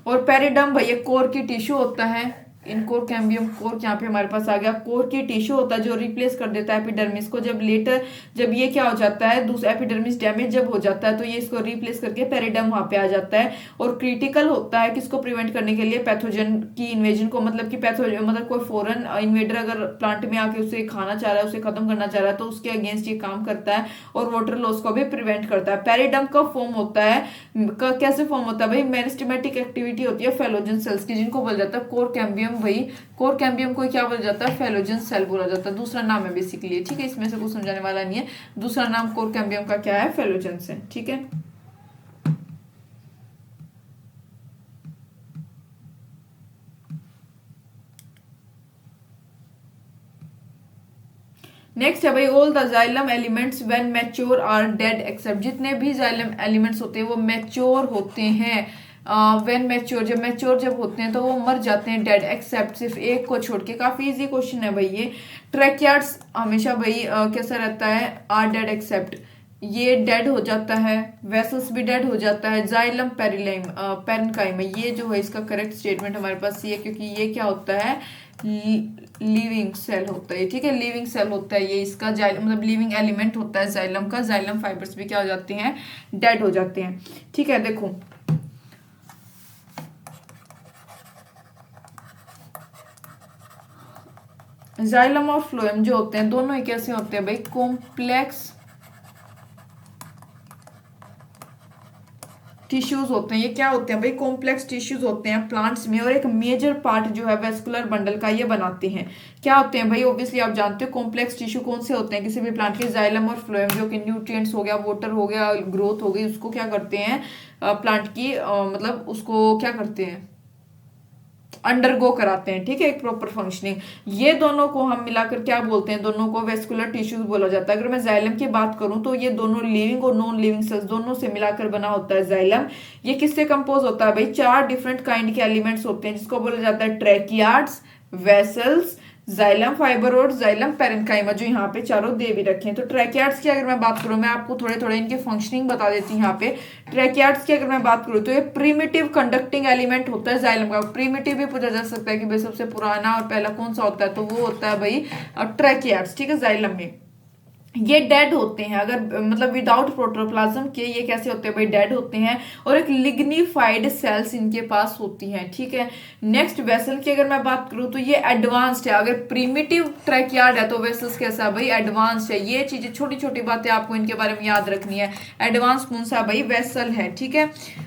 और पेरिडर्म भैया कोर की टिश्यू होता है, इन कोर कैम्बियम, कोर यहाँ पे हमारे पास आ गया, कोर की टिश्यू होता है जो रिप्लेस कर देता है एपिडर्मिस को। जब लेटर जब ये क्या हो जाता है, दूसरा एपिडर्मिस डैमेज जब हो जाता है तो ये इसको रिप्लेस करके पेरिडर्म वहां पे आ जाता है। और क्रिटिकल होता है किसको प्रिवेंट करने के लिए, पैथोजन की इन्वेजन को, मतलब कि पैथोजन मतलब कोई फॉरेन इन्वेडर अगर प्लांट में आके उसे खाना चाह रहा है, उसे खत्म करना चाह रहा है, तो उसके अगेंस्ट ये काम करता है। और वाटर लॉस को भी प्रिवेंट करता है। पेरिडर्म कब फॉर्म होता है, कैसे फॉर्म होता है भाई, मेरिस्टेमेटिक एक्टिविटी होती है फेलोजन सेल्स की, जिनको बोला जाता है कोर कैम्बियम। भाई कोर कैम्बियम को क्या बोला जाता है, फेलोजन सेल बोला जाता है, दूसरा नाम है बेसिकली, ठीक है। इसमें से कुछ समझाने वाला नहीं है, दूसरा नाम कोर कैम्बियम का क्या है, फेलोजन से, ठीक है। नेक्स्ट है भाई, all the xylem elements when mature are dead except, जितने भी जाइलम एलिमेंट्स होते हैं वो मैच्योर होते हैं, व्हेन मैच्योर, जब होते हैं तो वो मर जाते हैं, डेड एक्सेप्ट सिर्फ एक को छोड़ के। काफी इजी क्वेश्चन है भाई ये। ट्रैकियार्ड्स हमेशा भाई कैसा रहता है, आर डेड एक्सेप्ट, ये डेड हो जाता है, वेसल्स भी डेड हो जाता है। जाइलम पेरिलाइम पेरेन्काइम, ये जो है इसका करेक्ट स्टेटमेंट हमारे पास ये, क्योंकि ये क्या होता है, लिविंग सेल होता है, ठीक है, लिविंग सेल होता है ये, इसका मतलब लिविंग एलिमेंट होता है जाइलम का। जाइलम फाइबर्स भी क्या हो जाते हैं, डेड हो जाते हैं, ठीक है। देखो जाइलम और फ्लोएम जो होते हैं दोनों ही कैसे होते हैं भाई, कॉम्प्लेक्स टिश्यूज होते हैं। ये क्या होते हैं भाई, कॉम्प्लेक्स टिश्यूज होते हैं प्लांट्स में, और एक मेजर पार्ट जो है वेस्कुलर बंडल का ये बनाते हैं। क्या होते हैं भाई, ऑब्वियसली आप जानते हो कॉम्प्लेक्स टिश्यू कौन से होते हैं किसी भी प्लांट के, जाइलम और फ्लोएम, जो कि न्यूट्रिएंट्स हो गया, वाटर हो गया, ग्रोथ हो गई, उसको क्या करते हैं प्लांट की मतलब उसको क्या करते हैं, अंडरगो कराते हैं, ठीक है, एक प्रॉपर फंक्शनिंग। ये दोनों को हम मिलाकर क्या बोलते हैं, दोनों को वेस्कुलर टिश्यूज बोला जाता है। अगर मैं जाइलम की बात करूं तो ये दोनों लिविंग और नॉन लिविंग सेल्स दोनों से मिलाकर बना होता है जाइलम। ये किससे कंपोज होता है भाई, 4 डिफरेंट काइंड के एलिमेंट्स होते हैं, जिसको बोला जाता है ट्रैकियार्ड्स, वेसल्स, जाइलम फाइबर और जाइलम पैरेन्काइमा, जो यहाँ पे चारों दे भी रखे हैं। तो ट्रैकियार्ड्स की अगर मैं बात करूं, मैं आपको थोड़े थोड़े इनके फंक्शनिंग बता देती हूँ यहाँ पे। ट्रैकियार्ड्स की अगर मैं बात करूं तो ये प्रीमिटिव कंडक्टिंग एलिमेंट होता है जाइलम का। प्रीमिटिव भी पूछा जा सकता है कि भाई सबसे पुराना और पहला कौन सा होता है, तो वो होता है भाई ट्रैकियार्ड्स, ठीक है, जाइलम में। ये डेड होते हैं, अगर मतलब विदाउट प्रोटोप्लाज्म के ये कैसे होते हैं भाई, डेड होते हैं, और एक लिग्निफाइड सेल्स इनके पास होती हैं, ठीक है। नेक्स्ट वेसल की अगर मैं बात करूं तो ये एडवांस्ड है। अगर प्रीमिटिव ट्रैकियार्ड है तो वेसल्स कैसा है भाई, एडवांस्ड है। ये चीजें छोटी छोटी बातें आपको इनके बारे में याद रखनी है। एडवांस कौन सा भाई, वेसल है, ठीक है,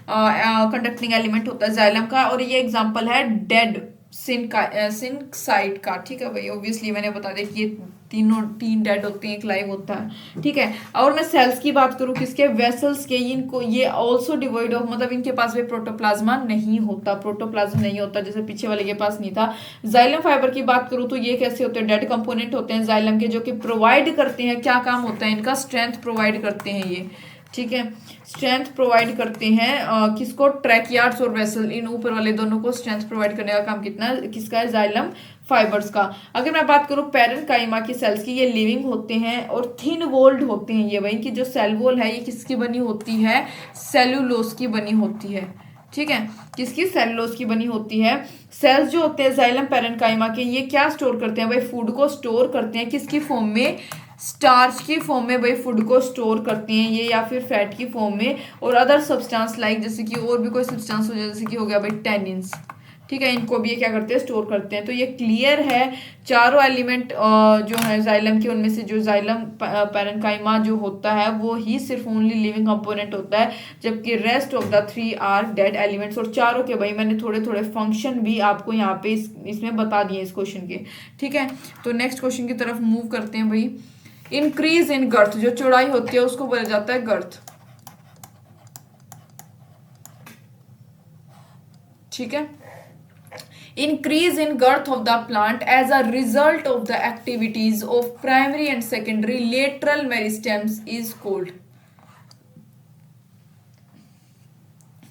कंडक्टिंग एलिमेंट होता है जाइलम का। और ये एग्जाम्पल है डेड सिंकसाइड का, ठीक है भाई, ऑब्वियसली मैंने बता दिया कि ये तीन डेड होते हैं, एक लाइव होता है, ठीक है। और मैं सेल्स की बात करूं किसके, वेसल्स के, इनको ये ऑल्सो डिवॉइड ऑफ, मतलब इनके पास भी प्रोटोप्लाज्मा नहीं होता, प्रोटोप्लाज्म नहीं होता, जैसे पीछे वाले के पास नहीं था। जाइलम फाइबर की बात करूं तो ये कैसे होते हैं, डेड कंपोनेंट होते हैं जाइलम के, जो कि प्रोवाइड करते हैं, क्या काम होता है इनका, स्ट्रेंथ प्रोवाइड करते हैं ये, ठीक है, स्ट्रेंथ प्रोवाइड करते हैं किसको, ट्रैकियार्ड्स और वेसल, इन ऊपर वाले दोनों को स्ट्रेंथ प्रोवाइड करने का काम किसका है, जाइलम फाइबर्स का। अगर मैं बात करूं पैरेन्काइमा की सेल्स की, ये लिविंग होते हैं और थिन वॉल्ड होते हैं ये, वही की जो सेल वॉल है ये किसकी बनी होती है, सेलुलोज की बनी होती है, ठीक है, किसकी, सेलुलोज की बनी होती है। सेल्स जो होते हैं जाइलम पैरेन्काइमा के, ये क्या स्टोर करते हैं भाई, फूड को स्टोर करते हैं, किसकी फॉर्म में, स्टार्च की फॉर्म में भाई फूड को स्टोर करते हैं ये, या फिर फैट की फॉर्म में, और अदर सब्सटेंस लाइक जैसे कि और भी कोई सब्सटेंस हो जाए, जैसे कि हो गया भाई टेनिन्स, ठीक है, इनको भी ये क्या करते हैं, स्टोर करते हैं। तो ये क्लियर है, चारों एलिमेंट जो है जाइलम के, उनमें से जो जाइलम पैरेन्काइमा जो होता है वो ही सिर्फ ओनली लिविंग कंपोनेंट होता है, जबकि rest of the 3 are dead elements. और चारों के भाई मैंने थोड़े थोड़े फंक्शन भी आपको यहाँ पे इसमें बता दिए इस क्वेश्चन के, ठीक है। तो नेक्स्ट क्वेश्चन की तरफ मूव करते हैं भाई। इंक्रीज इन गर्थ, जो चौड़ाई होती है उसको बोला जाता है गर्थ, ठीक है। Increase in girth of the plant as a result of the activities of primary and secondary lateral meristems is called.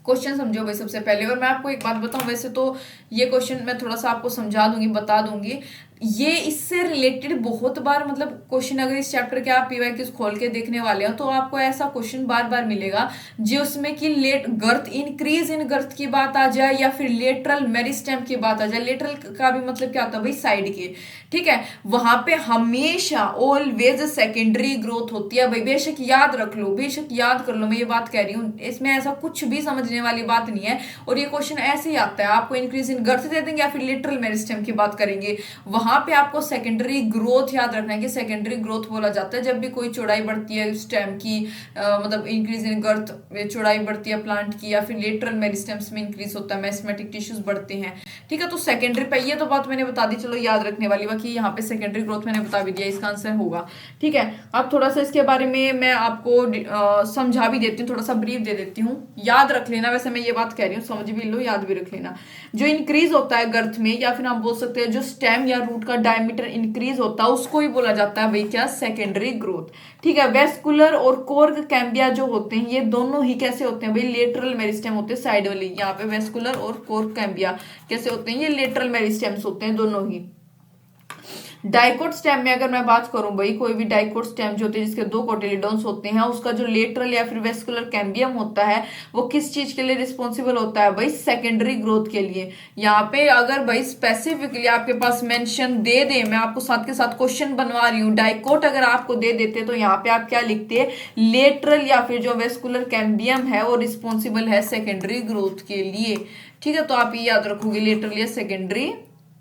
Question समझो भाई सबसे पहले, और मैं आपको एक बात बताऊं, वैसे तो ये क्वेश्चन मैं थोड़ा सा आपको समझा दूंगी, बता दूंगी, ये इससे रिलेटेड बहुत बार, मतलब क्वेश्चन अगर इस चैप्टर के आप पीवाईक्यूज खोल के देखने वाले हो तो आपको ऐसा क्वेश्चन बार बार मिलेगा जिसमें कि लेट गर्थ, इंक्रीज इन गर्थ की बात आ जाए, या फिर लेटरल मेरिस्टेम की बात आ जाए। लेटरल का भी मतलब क्या होता है भाई, साइड के, ठीक है, वहां पे हमेशा ऑलवेज सेकेंडरी ग्रोथ होती है भाई, बेशक याद रख लो, बेशक याद कर लो, मैं ये बात कह रही हूँ, इसमें ऐसा कुछ भी समझने वाली बात नहीं है। और ये क्वेश्चन ऐसे ही आता है, आपको इंक्रीज इन गर्थ दे देंगे या फिर लेटरल मेरिस्टेम की बात करेंगे, वहां पे आपको सेकेंडरी ग्रोथ याद रखना है कि सेकेंडरी ग्रोथ बोला जाता है जब भी कोई चौड़ाई बढ़ती है स्टेम की, मतलब इंक्रीज इन गर्थ चौड़ाई बढ़ती है प्लांट की, या फिर लेटरल मेरिस्टेम्स में इंक्रीज होता है, मेरिस्टेमेटिक टिश्यूज बढ़ते हैं, ठीक है। तो सेकेंडरी पे ये तो बात मैंने बता दी, चलो याद रखने वाली बात कि यहाँ पे सेकेंडरी ग्रोथ मैंने बता भी दिया, इसका आंसर होगा, ठीक है। अब थोड़ा सा इसके बारे में मैं आपको समझा भी देती हूँ, थोड़ा सा ब्रीफ दे देती हूँ, याद रख लेना, वैसे मैं ये बात कह रही हूँ, समझ भी लो, याद भी रख लेना। जो इंक्रीज होता है गर्थ में, या फिर हम बोल सकते हैं जो स्टेम या रूट का डायमीटर इंक्रीज होता है, उसको ही बोला जाता है भाई क्या, सेकेंडरी ग्रोथ, ठीक है। वेस्कुलर और कोर्क कैम्बिया जो होते हैं ये दोनों ही कैसे होते हैं भाई, लेटरल मेरिस्टेम होते हैं, साइड वाली, यहाँ पे वेस्कुलर और कोर्क कैम्बिया कैसे होते हैं, ये लेटरल मेरिस्टेम्स होते हैं दोनों ही। डाइकोट स्टेम में अगर मैं बात करूं भाई, कोई भी डाइकोट स्टेम जो होते हैं जिसके दो कोटिलीडोन्स होते हैं, उसका जो लेटरल या फिर वेस्कुलर कैम्बियम होता है वो किस चीज के लिए रिस्पॉन्सिबल होता है भाई, सेकेंडरी ग्रोथ के लिए। यहाँ पे अगर भाई स्पेसिफिकली आपके पास मेंशन दे दे, मैं आपको साथ के साथ क्वेश्चन बनवा रही हूँ, डाइकोट अगर आपको दे देते तो यहाँ पे आप क्या लिखते हैं, लेटरल या फिर जो वेस्कुलर कैम्बियम है वो रिस्पॉन्सिबल है सेकेंडरी ग्रोथ के लिए। ठीक है, तो आप ये याद रखोगे, लेटरल या सेकेंडरी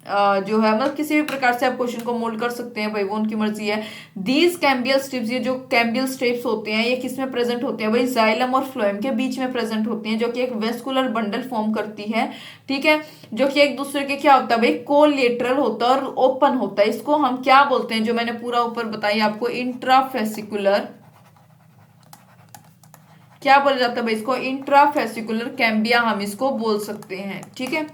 जो है, मतलब किसी भी प्रकार से आप क्वेश्चन को मोल्ड कर सकते हैं भाई, वो उनकी मर्जी है। दीज कैम्बियल स्ट्रिप्स, ये जो कैम्बियल स्ट्रिप्स होते हैं ये किस में प्रेजेंट होते हैं भाई, जाइलम और फ्लोएम के बीच में प्रेजेंट होते हैं, जो कि एक वेस्कुलर बंडल फॉर्म करती है। ठीक है, जो कि एक दूसरे के क्या होता है भाई, कोलेटरल होता है और ओपन होता है। इसको हम क्या बोलते हैं, जो मैंने पूरा ऊपर बताई आपको, इंट्राफेसिकुलर, क्या बोला जाता है भाई इसको, इंट्राफेसिकुलर कैम्बिया हम इसको बोल सकते हैं। ठीक है,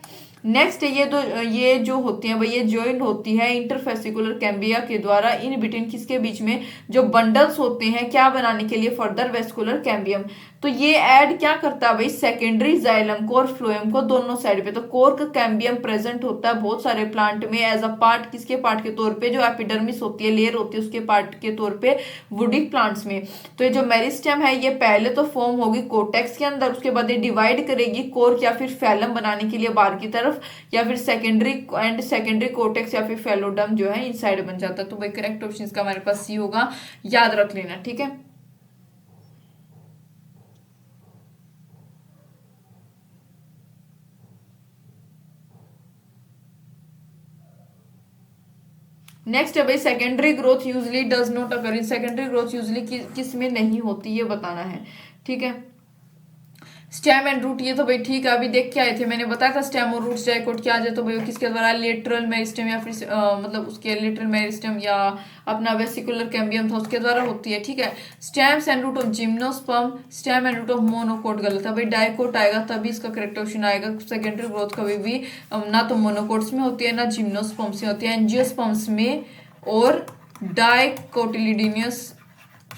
नेक्स्ट ये जो होती है भाई, ये ज्वाइन होती है इंटरफेसिकुलर कैम्बिया के द्वारा इन बिटवीन, किसके बीच में, जो बंडल्स होते हैं क्या बनाने के लिए, फर्दर वेस्कुलर कैम्बियम। तो ये ऐड क्या करता है भाई, सेकेंडरी जाइलम को और फ्लोएम को दोनों साइड पे। तो कोर्क कैम्बियम प्रेजेंट होता है बहुत सारे प्लांट में एज अ पार्ट, किसके पार्ट के तौर पे, जो एपिडर्मिस होती है, लेयर होती है, उसके पार्ट के तौर पे वुडी प्लांट्स में। तो ये जो मेरिस्टेम है ये पहले तो फॉर्म होगी कोटेक्स के अंदर, उसके बाद ये डिवाइड करेगी कोर्क या फिर फैलम बनाने के लिए बाहर की तरफ, या फिर सेकेंडरी कोटेक्स या फिर फेलोडम जो है इनसाइड बन जाता है। तो भाई करेक्ट ऑप्शन इसका हमारे पास सी होगा, याद रख लेना। ठीक है, नेक्स्ट है भाई, secondary growth usually does not occur in, secondary growth usually किस में नहीं होती ये बताना है। ठीक है, स्टेम एंड रूट, ये तो भाई ठीक है, अभी देख के आए थे, मैंने बताया था स्टेम और रूट डाइकोट क्या आ जाए, तो भाई किसके द्वारा, लेटरल मेरिस्टेम या फिर मतलब उसके लेटरल मेरिस्टेम या अपना वेसिकुलर कैम्बियम था उसके द्वारा होती है। ठीक है, stems and root of gymnosperm, stem and root of monocot गलत है भाई, डाइकोट आएगा तभी इसका करेक्ट ऑप्शन आएगा। सेकेंडरी ग्रोथ कभी भी ना तो मोनोकोट्स में होती है ना जिम्नोस्पर्म्स में होती है, एंजियोस्पर्म्स में और डाइकोटिलिडीनियस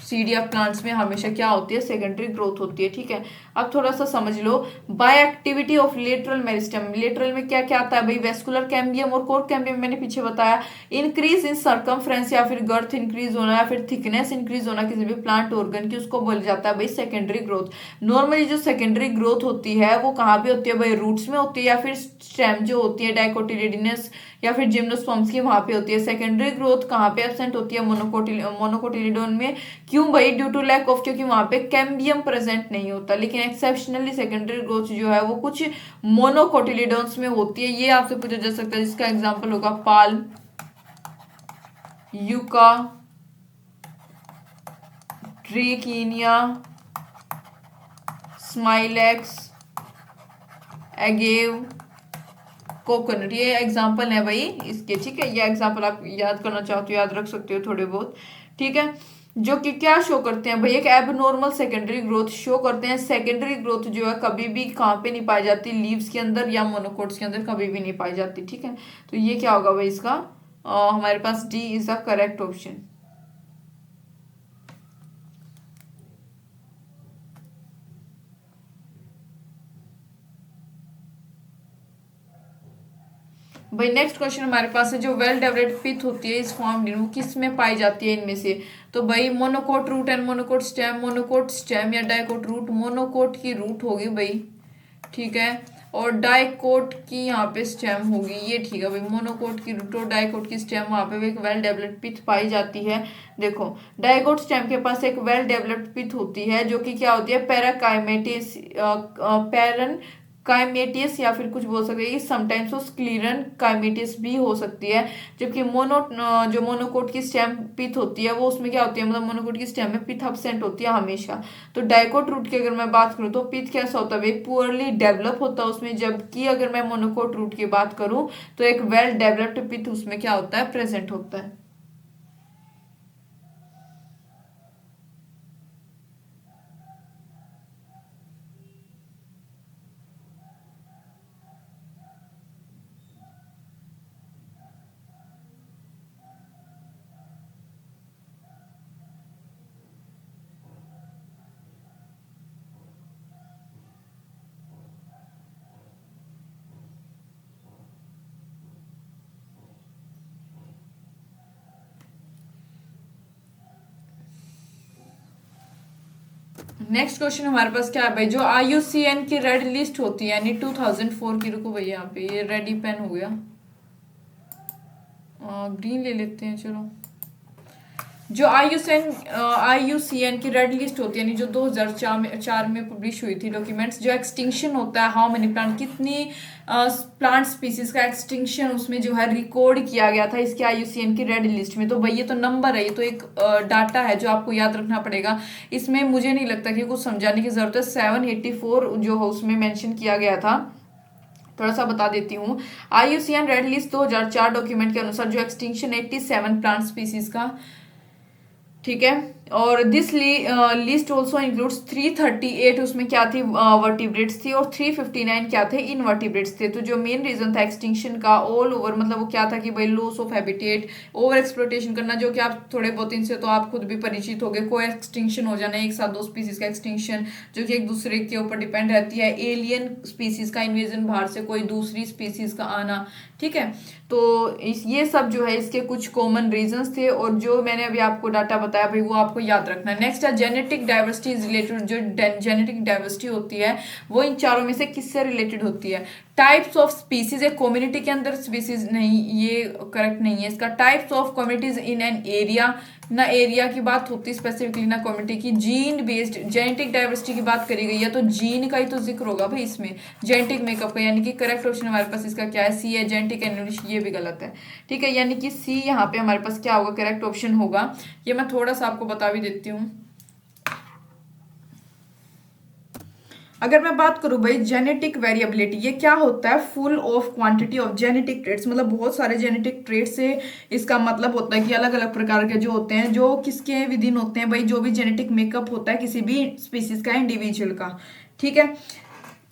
सीडिया प्लांट्स में हमेशा क्या होती है, सेकेंडरी ग्रोथ होती है। ठीक है, अब थोड़ा सा समझ लो, by activity of lateral meristem, lateral में क्या क्या आता है भाई, वेस्कुलर कैम्बियम और कोर कैम्बियम मैंने पीछे बताया, इंक्रीज इन सर्कमफ्रेंस या फिर गर्थ इंक्रीज होना या फिर थिकनेस इंक्रीज होना किसी भी प्लांट ऑर्गन की, उसको बोला जाता है भाई सेकेंडरी ग्रोथ। नॉर्मली जो सेकेंडरी ग्रोथ होती है वो कहाँ पे होती है भाई, रूट्स में होती है या फिर स्टेम जो होती है डाइकोटिलिडीनस या फिर जिम्नोस्पर्म्स की वहां पे होती है। सेकेंडरी ग्रोथ कहाँ पे एब्सेंट होती है, मोनोकोटिलिडोन में। क्यों भाई, ड्यू टू लैक ऑफ, क्योंकि वहां पे कैम्बियम प्रेजेंट नहीं होता। लेकिन एक्सेप्शनली सेकेंडरी ग्रोथ जो है वो कुछ मोनोकोटिलिडोन्स में होती है। ये आपसे पूछा जा सकता है, जिसका एग्जांपल होगा palm, yucca, ट्रीकीनिया, Smilax, agave, coconut, ये एग्जाम्पल है भाई इसके। ठीक है, ये एग्जाम्पल आप याद करना चाहते हो याद रख सकते हो थोड़े बहुत। ठीक है, जो कि क्या शो करते हैं भाई, एक एबनॉर्मल सेकेंडरी ग्रोथ शो करते हैं। सेकेंडरी ग्रोथ जो है कभी भी कहाँ पे नहीं पाई जाती, लीव्स के अंदर या मोनोकोट्स के अंदर कभी भी नहीं पाई जाती। ठीक है, तो ये क्या होगा भाई इसका, हमारे पास D is the correct option. भाई नेक्स्ट क्वेश्चन हमारे पास है, जो वेल डेवलप्ड पिथ होती है इस फॉर्म वो किस में पाई जाती है इनमें से। तो भाई monocot root and monocot stem या डाइकोट रूट, मोनोकोट की रूट होगी भाई। ठीक है, और डाइकोट की यहाँ पे स्टेम होगी, ये ठीक है भाई, मोनोकोट की रूट और डाइकोट की स्टेम वहां पे एक वेल डेवलप्ड पिथ पाई जाती है। देखो, डाइकोट स्टेम के पास एक वेल डेवलप्ड पिथ होती है जो कि क्या होती है, पैराकाइमेटिस, पैरन काइमेटियस या फिर कुछ बोल सकते हैं, समटाइम्स वो स्क्लीरन काइमेटियस भी हो सकती है। जबकि जो मोनोकोट की स्टेम पिथ होती है वो उसमें क्या होती है, मतलब मोनोकोट की स्टेम में पिथ अब्सेंट होती है हमेशा। तो डाइकोट रूट की अगर मैं बात करूँ तो पिथ कैसा होता है, पुअरली डेवलप होता है उसमें। जबकि अगर मैं मोनोकोट रूट की बात करूँ तो एक वेल डेवलप्ड पिथ उसमें क्या होता है, प्रेजेंट होता है। नेक्स्ट क्वेश्चन हमारे पास क्या है भाई, जो IUCN की रेड लिस्ट होती है यानी 2004 की, रुको भाई यहाँ पे ये रेडी पेन हो गया, ग्रीन ले लेते हैं चलो। जो IUCN की रेड लिस्ट होती है यानी जो 2004 में पब्लिश हुई थी डॉक्यूमेंट्स, जो एक्सटिंक्शन होता है, हाउ मेनी प्लांट, कितनी प्लांट स्पीसीज का एक्सटिंक्शन उसमें जो है रिकॉर्ड किया गया था इसके IUCN की रेड लिस्ट में। तो भाई ये तो नंबर है, ये तो एक डाटा है जो आपको याद रखना पड़ेगा। इसमें मुझे नहीं लगता कि कुछ समझाने की जरूरत है। 784 जो है उसमें मेंशन किया गया था, थोड़ा सा बता देती हूँ। IUCN रेड लिस्ट 2004 डॉक्यूमेंट के अनुसार जो एक्सटिंक्शन 87 प्लांट स्पीसीज का, ठीक है। और दिस लिस्ट ऑल्सो इंक्लूड्स 338 उसमें क्या थी, वर्टिब्रेट्स थी, और 359 क्या थे, इनवर्टिब्रेट्स थे। तो जो मेन रीजन था एक्सटिंक्शन का ऑल ओवर, मतलब वो क्या था कि भाई loss of habitat, over exploitation करना, जो कि आप थोड़े बहुत इनसे तो आप खुद भी परिचित हो गए, को एक्सटिंक्शन हो जाना, एक साथ दो स्पीसीज का एक्सटिंक्शन जो कि एक दूसरे के ऊपर डिपेंड रहती है, एलियन स्पीसीज का इन्वेजन, बाहर से कोई दूसरी स्पीसीज का आना, ठीक है। तो ये सब जो है इसके कुछ कॉमन रीजंस थे, और जो मैंने अभी आपको डाटा बताया भाई वो आपको याद रखना है। नेक्स्ट है जेनेटिक डाइवर्सिटी इज रिलेटेड, जो जेनेटिक डाइवर्सिटी होती है वो इन चारों में से किससे रिलेटेड होती है। टाइप्स ऑफ स्पीसीज, एक कम्युनिटी के अंदर स्पीसीज नहीं, ये करेक्ट नहीं है इसका। Types of communities in an area, ना एरिया की बात होती है स्पेसिफिकली, ना कम्युनिटी की। जीन बेस्ड जेनेटिक डाइवर्सिटी की बात करी गई है तो जीन का ही तो जिक्र होगा भाई इसमें, जेनेटिक मेकअप का, यानी कि करेक्ट ऑप्शन हमारे पास इसका क्या है, सी है, जेनेटिक एन्यूलेशन, ये भी गलत है, ठीक है। यानी कि सी यहाँ पे हमारे पास क्या होगा, करेक्ट ऑप्शन होगा। ये मैं थोड़ा सा आपको बता भी देती हूँ। अगर मैं बात करूं भाई जेनेटिक वेरिएबिलिटी, ये क्या होता है, full of quantity of genetic traits, मतलब बहुत सारे जेनेटिक ट्रेट्स से इसका मतलब होता है कि अलग अलग प्रकार के जो होते हैं, जो किसके विद इन होते हैं भाई, जो भी जेनेटिक मेकअप होता है किसी भी स्पीसीज का, इंडिविजुअल का, ठीक है।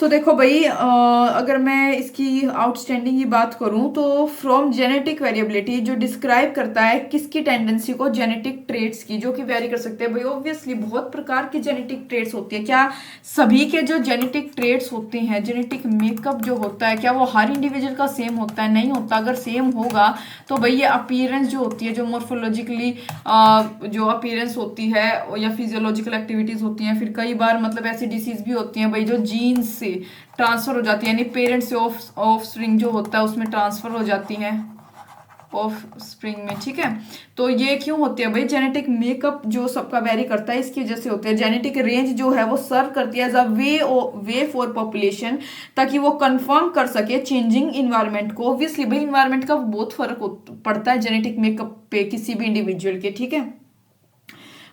तो देखो भाई अगर मैं इसकी आउटस्टैंडिंग की बात करूं तो फ्रॉम जेनेटिक वेरिएबिलिटी जो डिस्क्राइब करता है किसकी टेंडेंसी को, जेनेटिक ट्रेट्स की, जो कि वेरी कर सकते हैं भाई। ऑब्वियसली बहुत प्रकार की जेनेटिक ट्रेट्स होती है, क्या सभी के जो जेनेटिक ट्रेट्स होते हैं, जेनेटिक मेकअप जो होता है, क्या वो हर इंडिविजुअल का सेम होता है, नहीं होता। अगर सेम होगा तो भाई ये अपीयरेंस जो होती है, जो मॉर्फोलॉजिकली जो अपीयरेंस होती है या फिजियोलॉजिकल एक्टिविटीज होती हैं, फिर कई बार मतलब ऐसी डिसीज भी होती हैं भाई जो जीन्स से ट्रांसफर हो जाती है, यानी पेरेंट्स से ऑफ स्प्रिंग जो होता है उसमें ट्रांसफर हो जाती हैं, ऑफ स्प्रिंग में, ठीक है। तो ये क्यों होती है भाई, जेनेटिक मेकअप जो सबका वेरी करता है इसकी वजह से होते हैं। जेनेटिक रेंज जो है वो सर्व करती है as a way for population, ताकि वो कंफर्म कर सके चेंजिंग इन्वायरमेंट को। ऑब्वियसली भाई इन्वायरमेंट का बहुत फर्क पड़ता है जेनेटिक मेकअप पे किसी भी इंडिविजुअल के, ठीक है।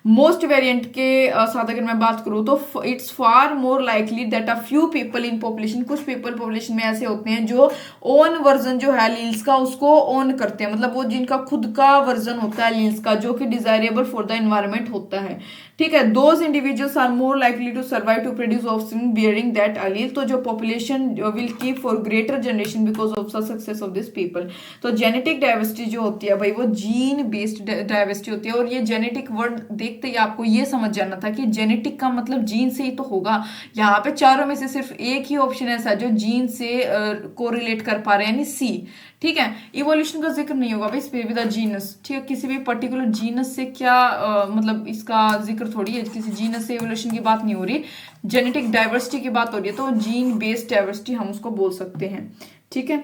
मोस्ट वेरिएंट के साथ अगर मैं बात करूं तो it's far more likely that a few people in population, कुछ पीपल पॉपुलेशन में ऐसे होते हैं जो ओन वर्जन जो है लील्स का उसको ओन करते हैं, मतलब वो जिनका खुद का वर्जन होता है लील्स का, जो कि डिजायरेबल फॉर द एनवायरमेंट होता है, ठीक है। Those individuals are more likely to survive to produce offspring bearing that allele, तो जो population will keep for greater generation because of the success of this people. तो जेनेटिक डाइवर्सिटी जो होती है भाई वो जीन बेस्ड डाइवर्सिटी होती है, और ये जेनेटिक वर्ड देखते ही आपको ये समझ जाना था कि जेनेटिक का मतलब जीन से ही तो होगा। यहाँ पे चारों में से सिर्फ एक ही ऑप्शन ऐसा जो जीन से कोरिलेट कर पा रहे हैं, यानी सी, ठीक है। इवोल्यूशन का जिक्र नहीं होगा भाई इस पे विद जीनस, ठीक है। किसी भी पर्टिकुलर जीनस से क्या मतलब इसका जिक्र थोड़ी है, किसी जीनस से इवोल्यूशन की बात नहीं हो रही, जेनेटिक डाइवर्सिटी की बात हो रही है, तो जीन बेस्ड डाइवर्सिटी हम उसको बोल सकते हैं, ठीक है।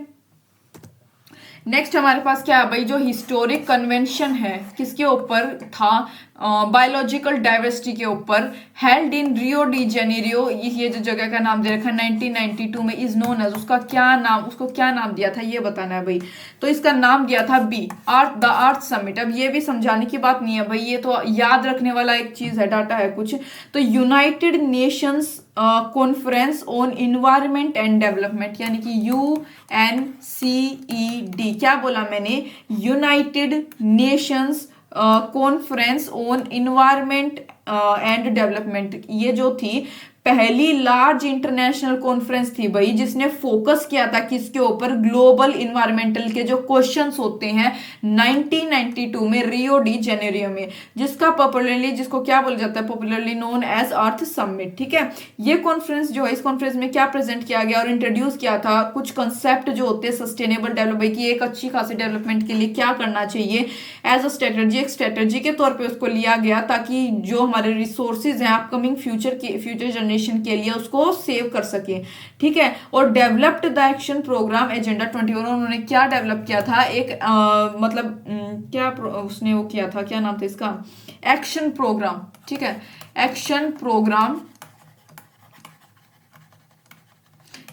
नेक्स्ट हमारे पास क्या है भाई, जो हिस्टोरिक कन्वेंशन है किसके ऊपर था, बायोलॉजिकल डाइवर्सिटी के ऊपर, held in Rio de Janeiro, ये जो जगह का नाम दे रखा है 1992 में, इज नोन एज, उसका क्या नाम, उसको क्या नाम दिया था ये बताना है भाई। तो इसका नाम दिया था बी आर्थ, द अर्थ समिट। अब ये भी समझाने की बात नहीं है भाई, ये तो याद रखने वाला एक चीज है, डाटा है कुछ। तो United Nations conference on environment and development, यानी कि UNCED, क्या बोला मैंने, United Nations conference on environment and development, ये जो थी पहली लार्ज इंटरनेशनल कॉन्फ्रेंस थी भाई, जिसने फोकस किया था किसके ऊपर, ग्लोबल इन्वायरमेंटल के जो क्वेश्चंस होते हैं 1992 में रियो डी जेनेरियो में, जिसका पॉपुलरली, जिसको क्या बोला जाता है, popularly known as Earth Summit. ठीक है, ये कॉन्फ्रेंस जो है, इस कॉन्फ्रेंस में क्या प्रेजेंट किया गया और इंट्रोड्यूस किया था, कुछ कंसेप्ट जो होते हैं सस्टेनेबल डेवलपमेंट की, एक अच्छी खासी डेवलपमेंट के लिए क्या करना चाहिए एज अ स्ट्रेटजी, एक स्ट्रेटजी के तौर पे उसको लिया गया, ताकि जो हमारे रिसोर्सेज हैं अपकमिंग फ्यूचर जनरेशन के लिए उसको सेव कर सके। ठीक है, और developed the action programme agenda 21, उन्होंने क्या डेवलप किया था, एक क्या उसने वो किया था, क्या नाम था इसका, एक्शन प्रोग्राम। ठीक है, एक्शन प्रोग्राम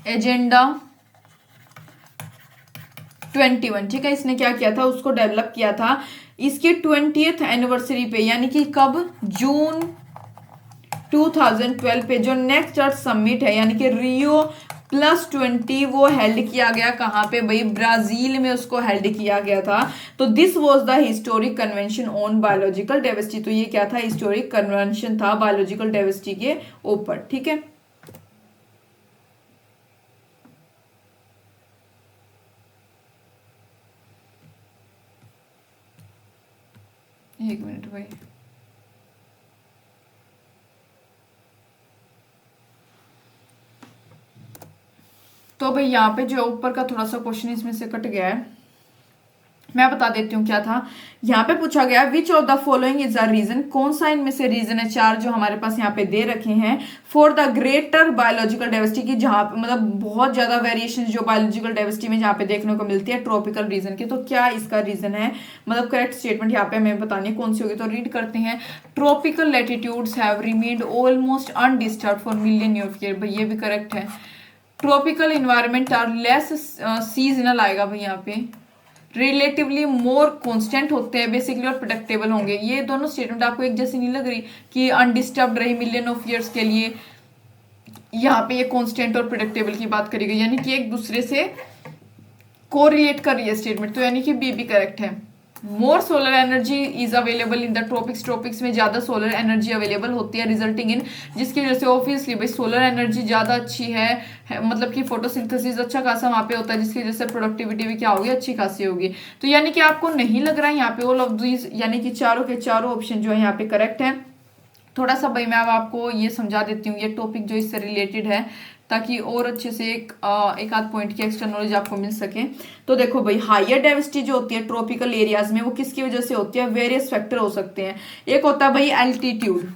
एजेंडा 21। ठीक है, इसने क्या किया था, उसको डेवलप किया था इसकी 20th एनिवर्सरी पे, यानी कि कब, जून 2012 पे जो नेक्स्ट अर्थ समिट है, यानी कि रियो +20, वो हेल्ड किया गया कहाँ पे भाई, ब्राजील में उसको हेल्ड किया गया था। तो this was the historic convention on biological diversity, तो ये क्या था, हिस्टोरिक कन्वेंशन था बायोलॉजिकल डाइवर्सिटी के ऊपर। ठीक है, एक मिनट भाई, तो भाई यहाँ पे जो ऊपर का थोड़ा सा क्वेश्चन इसमें से कट गया है, मैं बता देती हूँ क्या था। यहाँ पे पूछा गया which of the following is a reason, कौन सा इनमें से रीजन है, चार जो हमारे पास यहाँ पे दे रखे हैं, for the greater biological diversity की, जहाँ पे मतलब बहुत ज्यादा वेरिएशन जो बायोलॉजिकल डाइवर्सिटी में जहाँ पे देखने को मिलती है ट्रॉपिकल रीजन की। तो क्या इसका रीजन है, मतलब करेक्ट स्टेटमेंट यहाँ पे हमें बतानी है कौन सी होगी, तो रीड करते हैं। Tropical latitudes have remained almost undisturbed for million of year, भाई ये भी करेक्ट है। Tropical environment are less seasonal आएगा भाई यहाँ पे, रिलेटिवली मोर कॉन्स्टेंट होते हैं बेसिकली और प्रेडिक्टेबल होंगे। ये दोनों स्टेटमेंट आपको एक जैसी नहीं लग रही कि अनडिस्टर्ब्ड रही मिलियन ऑफ ईयर्स के लिए, यहाँ पे ये कॉन्स्टेंट और प्रेडिक्टेबल की बात करी गई, यानी कि एक दूसरे से कोरिलेट कर रही है स्टेटमेंट, तो यानी कि बी भी करेक्ट है। More solar energy is available in the tropics, tropics में ज्यादा सोलर एनर्जी अवेलेबल होती है, रिजल्टिंग इन, जिसकी वजह से ऑब्वियसली भाई सोलर एनर्जी ज्यादा अच्छी है, मतलब कि फोटोसिंथेसिस अच्छा खासा वहां पे होता है, जिसकी वजह से प्रोडक्टिविटी भी क्या होगी, अच्छी खासी होगी। तो यानी कि आपको नहीं लग रहा है यहाँ पे ऑल ऑफ दीज, यानी कि चारों के चारों ऑप्शन जो है यहाँ पे करेक्ट है। थोड़ा सा भाई मैं अब आपको ये समझा देती हूँ ये टॉपिक जो इससे रिलेटेड है, ताकि और अच्छे से एक आध पॉइंट की एक्स्ट्रा नॉलेज आपको मिल सके। तो देखो भाई, हायर डाइवर्सिटी जो होती है ट्रॉपिकल एरियाज में, वो किसकी वजह से होती है, वेरियस फैक्टर हो सकते हैं। एक होता है भाई एल्टीट्यूड,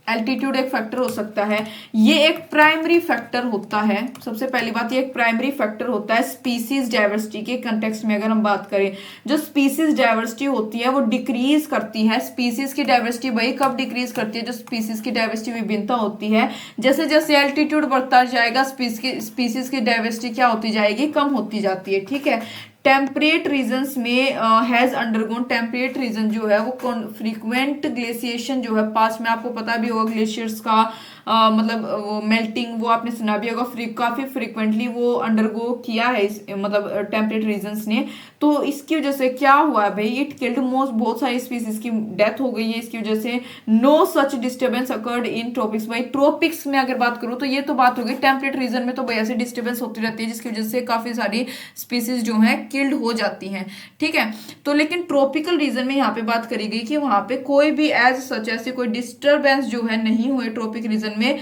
एल्टीट्यूड एक फैक्टर हो सकता है, ये एक प्राइमरी फैक्टर होता है। सबसे पहली बात, ये एक प्राइमरी फैक्टर होता है स्पीसीज डाइवर्सिटी के कंटेक्स्ट में। अगर हम बात करें, जो स्पीसीज डाइवर्सिटी होती है वो डिक्रीज करती है। स्पीसीज की डाइवर्सिटी भाई कब डिक्रीज करती है, जो स्पीसीज की डाइवर्सिटी विभिन्नता होती है, जैसे जैसे एल्टीट्यूड बढ़ता जाएगा स्पीसीज की डाइवर्सिटी क्या होती जाएगी, कम होती जाती है। ठीक है, टेम्परेट रीजन्स में हैज अंडरगोन, टेम्परेट रीजन जो है वो फ्रीक्वेंट ग्लेशिएशन जो है, पास में आपको पता भी होगा ग्लेशियर्स का मतलब वो मेल्टिंग, वो आपने सुना भी होगा, काफी फ्रीक्वेंटली वो अंडरगो किया है इस मतलब टेम्परेट रीजन्स ने। तो इसकी वजह से क्या हुआ है भाई, इट किल्ड मोस्ट, बहुत सारी स्पीसीज की डेथ हो गई है इसकी वजह से। No such disturbance occurred in tropics, भाई ट्रॉपिक्स में अगर बात करूँ तो ये तो बात होगी, टेम्परेट रीजन में तो भाई ऐसे डिस्टर्बेंस होती रहती है जिसकी वजह से काफी सारी स्पीसीज जो है किल्ड हो जाती हैं। ठीक है, तो लेकिन ट्रॉपिकल रीजन में यहाँ पे बात करी गई कि वहां पे कोई भी एज सच ऐसे कोई डिस्टर्बेंस जो है नहीं हुए ट्रॉपिक रीजन में,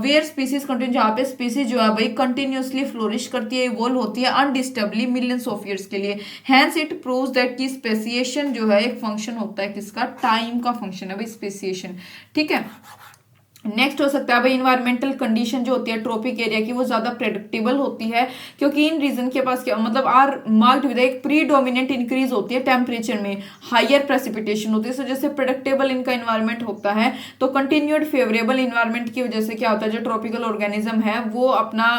वेयर स्पीसीज कंटिन्यू, जहाँ पे स्पीसीज जो है भाई कंटिन्यूअसली फ्लोरिश करती है, इवॉल्व होती है अनडिस्टर्बली मिलियंस ऑफ ईयर्स के लिए। हैंस इट प्रूव्स दैट की स्पेसिएशन जो है एक फंक्शन होता है किसका, टाइम का फंक्शन है भाई स्पेसिएशन। ठीक है, नेक्स्ट हो सकता है भाई इन्वायरमेंटल कंडीशन जो होती है ट्रॉपिक एरिया की, वो ज्यादा प्रेडिक्टेबल होती है, क्योंकि इन रीजन के पास क्या मतलब आर मार्क्ड विद एक प्रीडोमिनेंट इंक्रीज होती है टेम्परेचर में, हायर प्रेसिपिटेशन होती है, इस वजह से प्रेडिक्टेबल इनका इन्वायरमेंट होता है। तो कंटिन्यूड फेवरेबल इन्वायरमेंट की वजह से क्या होता है, जो ट्रॉपिकल ऑर्गेनिज्म है वो अपना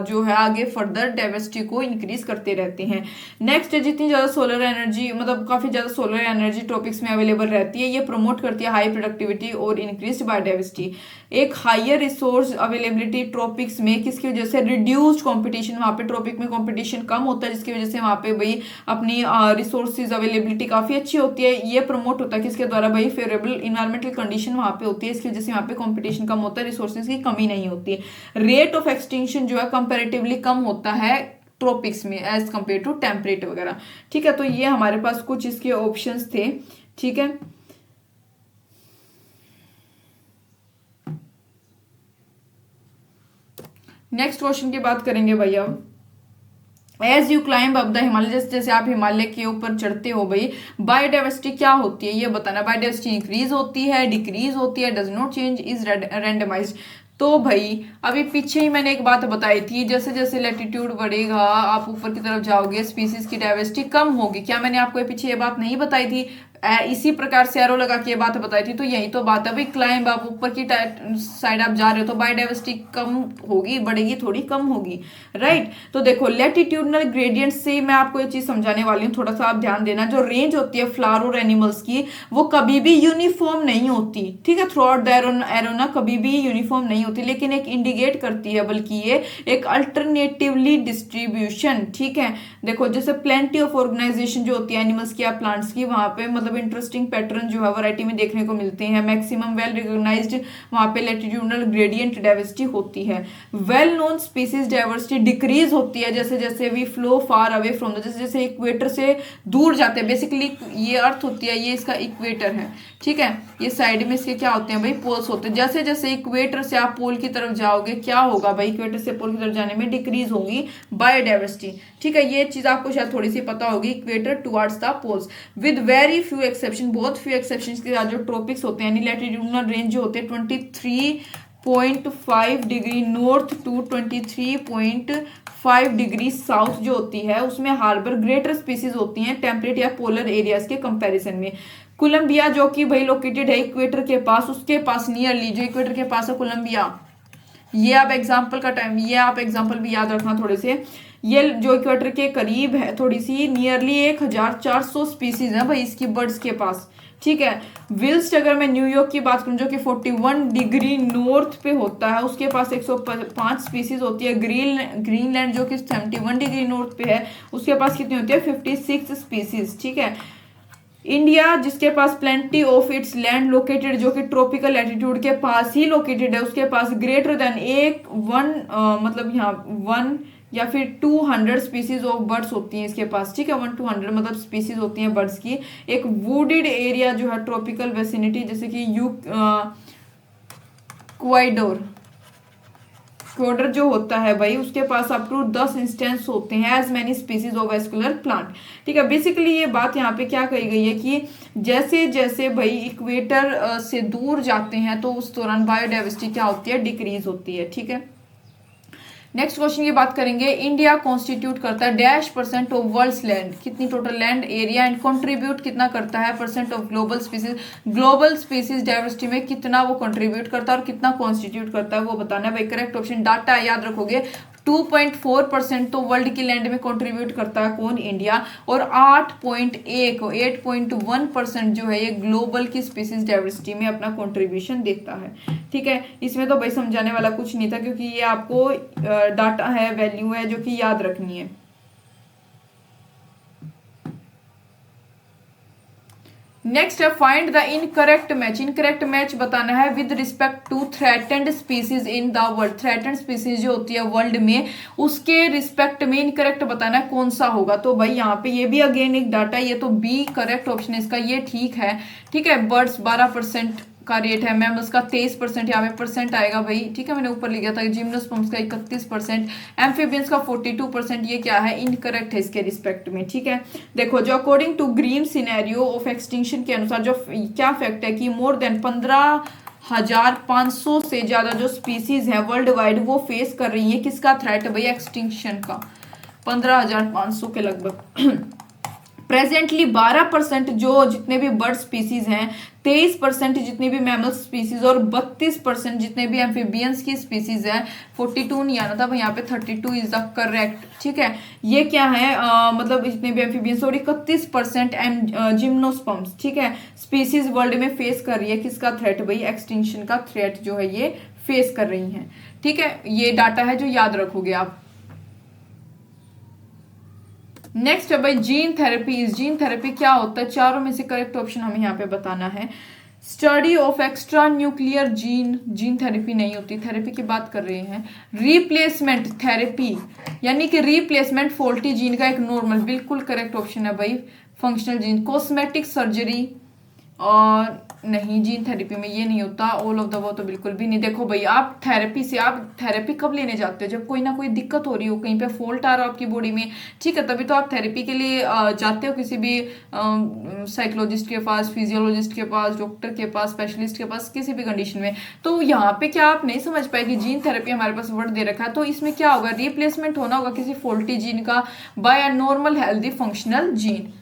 जो है आगे फर्दर डाइवर्सिटी को इंक्रीज करते रहते हैं। नेक्स्ट, जितनी ज्यादा सोलर एनर्जी, मतलब काफी ज्यादा सोलर एनर्जी ट्रॉपिक्स में अवेलेबल रहती है, ये प्रमोट करती है हाई प्रोडक्टिविटी और इंक्रीज बायोडाइवर्सिटी। एक हायर रिसोर्स अवेलेबिलिटी ट्रॉपिक्स में, किसकी वजह से? रिड्यूस्ड कंपटीशन, वहाँ पे ट्रॉपिक में कंपटीशन कम होता है, जिसकी वजह से वहाँ पे भाई अपनी रिसोर्सेज अवेलेबिलिटी काफी अच्छी होती है। ये प्रमोट होता है किसके द्वारा? भाई फेवरेबल इन्वायरमेंटल कंडीशन वहाँ पे होती है, इसकी वजह से वहाँ पे कंपटीशन कम होता है, रिसोर्सेज की कमी नहीं होती है। रेट ऑफ एक्सटिंक्शन जो है कंपेरेटिवली कम होता है ट्रॉपिक्स में एज कंपेयर टू टेम्परेट वगैरह, ठीक है। तो ये हमारे पास कुछ इसके ऑप्शंस थे, ठीक है। नेक्स्ट क्वेश्चन की बात करेंगे भाई अब। As you climb up the Himalaya, जैसे जैसे आप हिमालय के ऊपर चढ़ते हो भाई, बायोडाइवर्सिटी क्या होती है ये बताना। बायोडाइवर्सिटी इंक्रीज होती है, डिक्रीज होती है, does not change, is randomised. तो भाई अभी पीछे ही मैंने एक बात बताई थी, जैसे जैसे लैटिट्यूड बढ़ेगा आप ऊपर की तरफ जाओगे स्पीसीज की डाइवर्सिटी कम होगी। क्या मैंने आपको पीछे ये बात नहीं बताई थी? इसी प्रकार से एरो लगा के ये बात बताई थी। तो यही तो बात है भाई, क्लाइंब आप ऊपर की साइड आप जा रहे हो तो बायोडाइवर्सिटी कम होगी, बढ़ेगी थोड़ी, कम होगी, राइट। तो देखो लैटिट्यूडनल ग्रेडियंट से मैं आपको ये चीज समझाने वाली हूँ, थोड़ा सा आप ध्यान देना। जो रेंज होती है फ्लावर और एनिमल्स की, वो कभी भी यूनिफॉर्म नहीं होती, ठीक है। थ्रू आउट द एरोना कभी भी यूनिफॉर्म नहीं होती, लेकिन एक इंडिकेट करती है, बल्कि ये एक अल्टरनेटिवली डिस्ट्रीब्यूशन, ठीक है। देखो जैसे प्लेंटी ऑफ ऑर्गेनाइजेशन जो होती है एनिमल्स की या प्लांट्स की, वहां पे मतलब इंटरेस्टिंग पैटर्न जो है वैरायटी में देखने को मिलते हैं। मैक्सिमम वेल रिकॉग्नाइज्ड वहां पे लैटिट्यूडनल ग्रेडियंट डाइवर्सिटी होती है। Well known species diversity decrease होती है जैसे जैसे we flow far away from the, जैसे जैसे इक्वेटर से दूर जाते हैं। बेसिकली ये अर्थ होती है, ये इसका इक्वेटर है, ठीक है। ये साइड में इसके क्या होते हैं भाई? पोल्स होते हैं। जैसे जैसे इक्वेटर से आप पोल की तरफ जाओगे, क्या होगा भाई? इक्वेटर से पोल की तरफ जाने में डिक्रीज होगी बायोडाइवर्सिटी, ठीक है। ये चीज आपको शायद थोड़ी सी पता होगी, equator towards the poles with very few exception, बहुत फ्यू एक्सेप्शन के साथ जो ट्रॉपिक्स होते हैं यानी लैटिट्यूडनल रेंज जो होते हैं 23.5 degree north to 23.5 degree south जो होती है, उसमें हार्बर ग्रेटर स्पीसीज होती हैं टेम्परेट या पोलर एरियाज के कंपैरिजन में। कोलंबिया जो कि भाई लोकेटेड है इक्वेटर के पास, उसके पास नियरली जो इक्वेटर के पास है कोलंबिया, ये आप एग्जाम्पल का टाइम, ये आप एग्जाम्पल भी याद रखना थोड़े से। ये जो इक्वेटर के करीब है थोड़ी सी, नियरली 1400 स्पीसीज है भाई इसकी बर्ड्स के पास, ठीक है। विल्स्ट अगर मैं न्यूयॉर्क की बात करूं जो कि 41 डिग्री नॉर्थ पे होता है, उसके पास 105 स्पीसीज होती है। ग्रीनलैंड जो कि 71 डिग्री नॉर्थ पे है, उसके पास कितनी होती है? 56 स्पीसीज, ठीक है। इंडिया जिसके पास plenty of its land located, जो कि ट्रॉपिकल लैटिट्यूड के पास ही लोकेटेड है, उसके पास ग्रेटर देन मतलब यहाँ 1 या फिर 200 स्पीसीज ऑफ बर्ड्स होती हैं इसके पास, ठीक है। 1-200 मतलब स्पीसीज होती हैं बर्ड्स की। एक वुडेड एरिया जो है ट्रॉपिकल वेसिनिटी, जैसे कि इक्वाडोर जो होता है भाई, उसके पास अप टू 10 इंस्टेंस होते हैं as many species of vascular plant, ठीक है। बेसिकली ये बात यहाँ पे क्या कही गई है कि जैसे जैसे भाई इक्वेटर से दूर जाते हैं तो उस दौरान बायोडाइवर्सिटी क्या होती है? डिक्रीज होती है, ठीक है। नेक्स्ट क्वेश्चन की बात करेंगे। इंडिया कॉन्स्टिट्यूट करता है डैश % ऑफ वर्ल्ड्स लैंड, कितनी total land area, and contribute कितना करता है % of global species, global species diversity में कितना वो कंट्रीब्यूट करता है और कितना कॉन्स्टिट्यूट करता है वो बताना है भाई। करेक्ट ऑप्शन डाटा याद रखोगे, 2.4% तो वर्ल्ड की लैंड में कंट्रीब्यूट करता है कौन? इंडिया। और 8.1% जो है ये ग्लोबल की स्पीसीज डाइवर्सिटी में अपना कंट्रीब्यूशन देता है, ठीक है। इसमें तो भाई समझाने वाला कुछ नहीं था, क्योंकि ये आपको डाटा है, वैल्यू है जो कि याद रखनी है। नेक्स्ट है find the incorrect match. Incorrect match बताना है with respect to threatened species in the world. Threatened species जो होती है वर्ल्ड में, उसके रिस्पेक्ट में इनकरेक्ट बताना है कौन सा होगा। तो भाई यहाँ पे ये भी अगेन एक डाटा, ये तो बी करेक्ट ऑप्शन है इसका, ये ठीक है, ठीक है। बर्ड्स 12% का रेट है, मैमल्स का 23%, यहाँ पे परसेंट आएगा भाई, ठीक है। मैंने ऊपर लिखा था जिम्नोस्पर्म्स का 31%, एम्फीबियंस का 42%, ये क्या है? इनकरेक्ट है इसके रिस्पेक्ट में, ठीक है। देखो जो according to green scenario of extinction के अनुसार जो क्या फैक्ट है कि मोर देन 15,500 से ज्यादा जो स्पीसीज है वर्ल्ड वाइड वो फेस कर रही है किसका थ्रेट है भाई? एक्सटिंक्शन का, 15,500 के लगभग। प्रेजेंटली 12% जो जितने भी बर्ड स्पीसीज हैं, 23% जितनी भी मैमल स्पीसीज और 32% जितने भी एम्फीबियंस की स्पीसीज हैं, 42 नहीं आना था यहाँ पे, 32 इज द करेक्ट। ठीक है, ये क्या है मतलब जितने भी एम्फीबियंस और 31% जिम्नोस्पर्म्स, ठीक है, स्पीसीज वर्ल्ड में फेस कर रही है किसका थ्रेट भाई, एक्सटिंक्शन का थ्रेट जो है ये फेस कर रही हैं। ठीक है, ये डाटा है जो याद रखोगे आप। नेक्स्ट है भाई जीन थेरेपी। जीन थेरेपी क्या होता है, चारों में से करेक्ट ऑप्शन हमें यहाँ पे बताना है। Study of extra nuclear gene, gene therapy नहीं होती, थेरेपी की बात कर रहे हैं। रिप्लेसमेंट थेरेपी यानी कि रिप्लेसमेंट फॉल्टी जीन का एक नॉर्मल, बिल्कुल करेक्ट ऑप्शन है भाई फंक्शनल जीन। कॉस्मेटिक सर्जरी और नहीं, जीन थेरेपी में ये नहीं होता। ऑल ऑफ द वो तो बिल्कुल भी नहीं। देखो भाई आप थेरेपी से, आप थेरेपी कब लेने जाते हो, जब कोई ना कोई दिक्कत हो रही हो, कहीं पे फॉल्ट आ रहा हो आपकी बॉडी में, ठीक है, तभी तो आप थेरेपी के लिए जाते हो किसी भी साइकोलॉजिस्ट के पास, फिजियोलॉजिस्ट के पास, डॉक्टर के पास, स्पेशलिस्ट के पास, किसी भी कंडीशन में। तो यहाँ पे क्या आप नहीं समझ पाए कि जीन थेरेपी हमारे पास वर्ड दे रखा है, तो इसमें क्या होगा, रिप्लेसमेंट होना होगा किसी फॉल्टी जीन का by a normal healthy functional gene.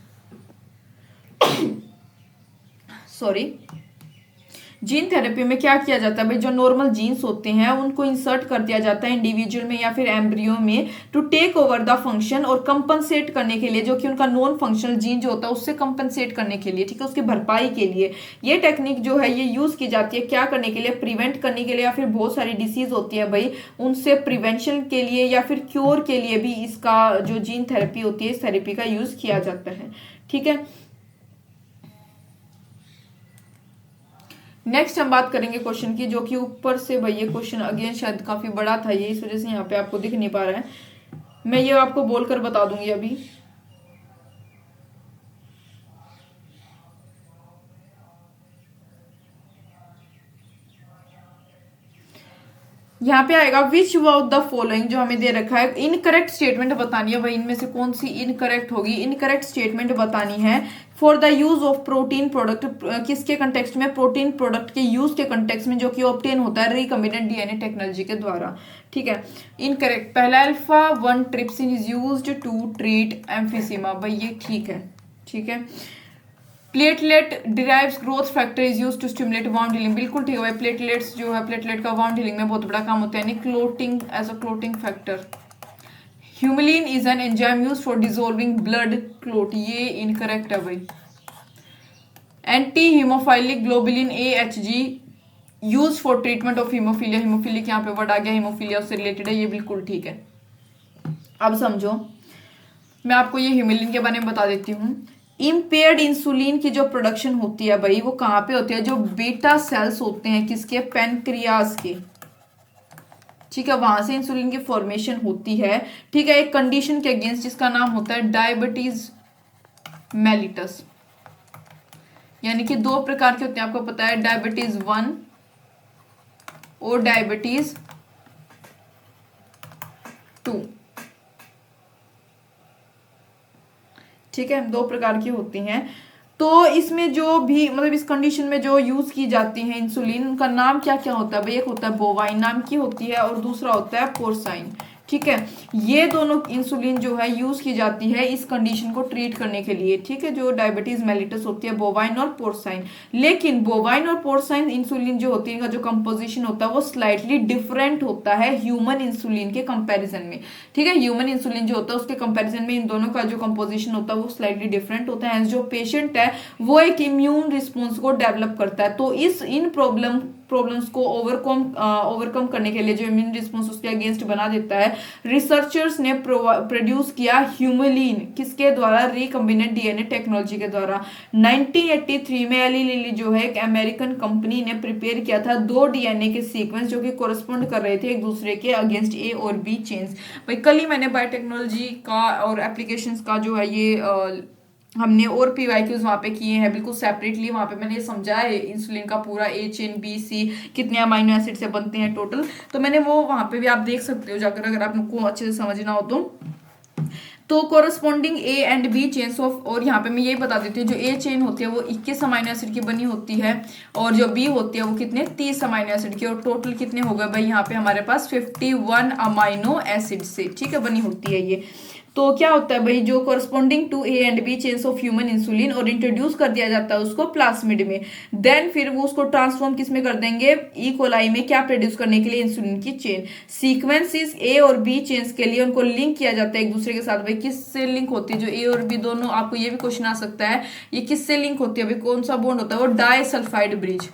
Sorry, gene therapy में क्या किया जाता है भाई, जो नॉर्मल जीन्स होते हैं उनको इंसर्ट कर दिया जाता है इंडिविजुअल में या फिर एम्ब्रियो में, to take over the function और कंपनसेट करने के लिए, जो कि उनका नॉन फंक्शनल जीन जो होता है उससे कंपनसेट करने के लिए, ठीक है, उसकी भरपाई के लिए। ये टेक्निक जो है ये यूज की जाती है क्या करने के लिए, प्रिवेंट करने के लिए, या फिर बहुत सारी डिसीज होती है भाई उनसे प्रिवेंशन के लिए या फिर क्योर के लिए भी इसका जो जीन थेरेपी होती है इस थेरेपी का यूज किया जाता है। ठीक है, नेक्स्ट हम बात करेंगे क्वेश्चन की, जो कि ऊपर से भाई ये क्वेश्चन अगेन शायद काफी बड़ा था, ये इस वजह से यहाँ पे आपको दिख नहीं पा रहा है, मैं ये आपको बोलकर बता दूंगी अभी। यहाँ पे आएगा विच ऑफ द फॉलोइंग, जो हमें दे रखा है, इनकरेक्ट स्टेटमेंट बतानी है भाई, इनमें से कौन सी इनकरेक्ट होगी, इनकरेक्ट स्टेटमेंट बतानी है। For the use of protein product, किसके कंटेक्स्ट में, प्रोटीन प्रोडक्ट के यूज के कंटेक्स्ट में, जो कि ऑब्टेन होता है रिकम्बिनेंट डीएनए टेक्नोलॉजी के द्वारा। ठीक है, इनकरेक्ट, पहला alpha 1 trypsin is used to treat emphysema, भाई ये ठीक है। ठीक है, platelet derives growth factor is use to stimulate wound healing, बिल्कुल ठीक है भाई, प्लेटलेट्स जो है, प्लेटलेट का वाउंड हीलिंग में बहुत बड़ा काम होता है, यानी clotting as a clotting factor. Humulin is an enzyme use for dissolving blood clot, ये इनकरेक्ट है भाई। Anti haemophilic globulin AHG use for treatment of haemophilia, haemophilic यहाँ पे वर्ड आ गया, हीमोफीलिया उससे रिलेटेड है, ये बिल्कुल ठीक है। अब समझो, मैं आपको ये ह्यूमिलिन के बारे में बता देती हूँ। इम्पेयर्ड इंसुलिन की जो प्रोडक्शन होती है भाई वो कहाँ पे होती है, जो बीटा सेल्स होते हैं किसके, पैनक्रियाज के, ठीक है, वहां से इंसुलिन की फॉर्मेशन होती है। ठीक है, एक कंडीशन के अगेंस्ट जिसका नाम होता है डायबिटीज मेलिटस, यानी कि 2 प्रकार के होते हैं, आपको पता है, डायबिटीज 1 और डायबिटीज 2। ठीक है, 2 प्रकार की होती हैं। तो इसमें जो भी मतलब इस कंडीशन में जो यूज की जाती है इंसुलिन, उनका नाम क्या क्या होता है भाई, एक होता है बोवाइन नाम की होती है और दूसरा होता है पोर्साइन। ठीक है, ये दोनों इंसुलिन जो है यूज की जाती है इस कंडीशन को ट्रीट करने के लिए। ठीक है, जो डायबिटीज मेलिटस होती है, बोवाइन और पोर्साइन। लेकिन बोवाइन और पोर्साइन इंसुलिन जो होती है इनका जो कंपोजिशन होता है वो स्लाइटली डिफरेंट होता है ह्यूमन इंसुलिन के कंपैरिजन में। ठीक है, ह्यूमन इंसुलिन जो होता है उसके कंपैरिजन में इन दोनों का जो कंपोजिशन होता है वो स्लाइटली डिफरेंट होता है। जो पेशेंट है वो एक इम्यून रिस्पॉन्स को डेवलप करता है, तो इन प्रॉब्लम्स को ओवरकम करने के लिए जो इम्यून रिस्पॉन्स उसके अगेंस्ट बना देता है, रिसर्चर्स ने प्रोड्यूस किया ह्यूमिलिन, किसके द्वारा, रिकम्बिनेंट डीएनए टेक्नोलॉजी के द्वारा। 1983 में एली लिली जो है एक अमेरिकन कंपनी ने प्रिपेयर किया था 2 डीएनए के सीक्वेंस जो कि कोरस्पॉन्ड कर रहे थे एक दूसरे के अगेंस्ट ए और बी चेन्स। भाई कल ही मैंने बायोटेक्नोलॉजी का और एप्लीकेशंस का जो है ये हमने और PYQs वहाँ पे किए हैं बिल्कुल सेपरेटली, वहाँ पे मैंने समझा है इंसुलिन का पूरा A चेन B C कितने अमाइनो एसिड से बनते हैं टोटल, तो मैंने वो वहाँ पे भी आप देख सकते हो जाकर अगर आपको अच्छे से समझना हो तो corresponding A and B chains of, और यहाँ पे मैं यही बता देती हूँ, जो A चेन होती है वो 21 अमाइनो एसिड की बनी होती है और जो B होती है वो कितने, 30 अमाइनो एसिड की, और टोटल कितने हो गए भाई यहाँ पे हमारे पास 51 अमाइनो एसिड से, ठीक है, बनी होती है ये। तो क्या होता है भाई, जो corresponding to A and B chains of human insulin और इंट्रोड्यूस कर दिया जाता है उसको प्लास्मिड में। देन फिर वो उसको ट्रांसफॉर्म किस में कर देंगे, ई कोलाई में, क्या प्रोड्यूस करने के लिए, इंसुलिन की चेन। सीक्वेंसेस ए और बी चेन्स के लिए उनको लिंक किया जाता है एक दूसरे के साथ। भाई किससे लिंक होती है, जो ए और बी दोनों, आपको ये भी क्वेश्चन आ सकता है, ये किससे लिंक होती है भाई, कौन सा बॉन्ड होता है, वो डाइसल्फाइड ब्रिज।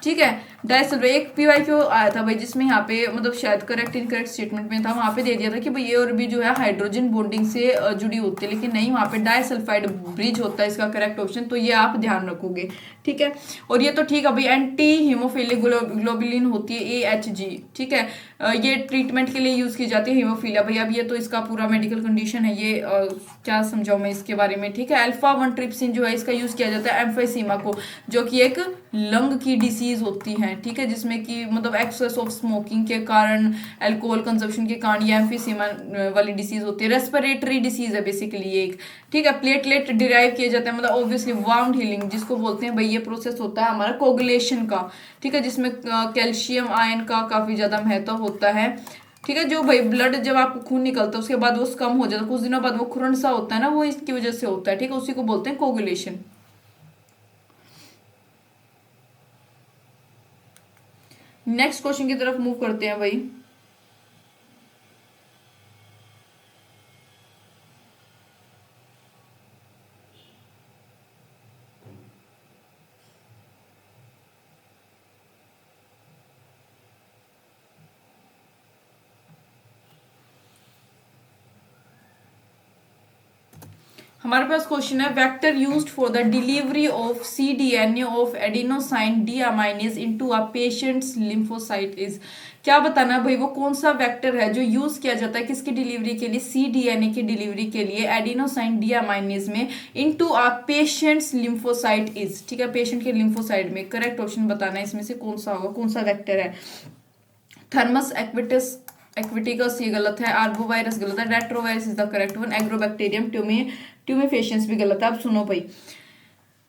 ठीक है, डाइसल्फाइड। एक पीवाई क्यू आया था भाई जिसमें यहाँ पे मतलब शायद करेक्ट इनकरेक्ट स्टेटमेंट में था, वहां पे दे दिया था कि भाई ए और बी जो है हाइड्रोजन बॉन्डिंग से जुड़ी होती है, लेकिन नहीं, वहां पे डाइसल्फाइड ब्रिज होता है इसका करेक्ट ऑप्शन, तो ये आप ध्यान रखोगे। ठीक है, और ये तो ठीक है भाई, एंटी हीमोफिलिक ग्लोबुलिन होती है AHG। ठीक है, ये ट्रीटमेंट के लिए यूज की जाती है हीमोफीलिया। भाई अब ये तो इसका पूरा मेडिकल कंडीशन है, ये क्या समझाऊं मैं इसके बारे में। ठीक है, अल्फा 1 ट्रिप्सिन जो है इसका यूज किया जाता है एम्फीसीमा को, जो कि एक लंग की डिसीज होती है। ठीक है, जिसमें कि मतलब एक्सेस ऑफ स्मोकिंग के कारण, अल्कोहल कंजप्शन के कारण ये एम्फीसीमा वाली डिसीज होती है। रेस्पिरेटरी डिसीज है बेसिकली ये एक। ठीक है, प्लेटलेट डिराइव किए जाते हैं, मतलब ऑब्वियसली वाउंड हीलिंग जिसको बोलते हैं भाई, ये प्रोसेस होता है हमारा कोगुलेशन का। ठीक है, जिसमें कैल्शियम आयन का काफी ज्यादा महत्व होता है। ठीक है, जो भाई ब्लड जब आपको खून निकलता है उसके बाद वो कम हो जाता है, कुछ दिनों बाद वो खुरन सा होता है ना, वो इसकी वजह से होता है। ठीक है, उसी को बोलते हैं कोगुलेशन। नेक्स्ट क्वेश्चन की तरफ मूव करते हैं भाई। हमारे पास क्वेश्चन है, vector used for the delivery of cDNA of adenosine deaminase into a patient's lymphocyte is. क्या बताना है भाई, वो कौन सा वेक्टर है जो यूज किया जाता है किसकी डिलीवरी के लिए, cDNA की डिलीवरी के लिए एडिनोसाइन डीअमाइनेज में into a patient's lymphocyte is. ठीक है, पेशेंट के लिम्फोसाइट में। करेक्ट ऑप्शन बताना है इसमें से कौन सा होगा, कौन सा वेक्टर है। थर्मस एक्विटस एक्विटिकस ये गलत है, आर्बोवायरस गलत है, retrovirus is the correct one, agrobacterium tumefaciens भी गलत है। अब सुनो भाई,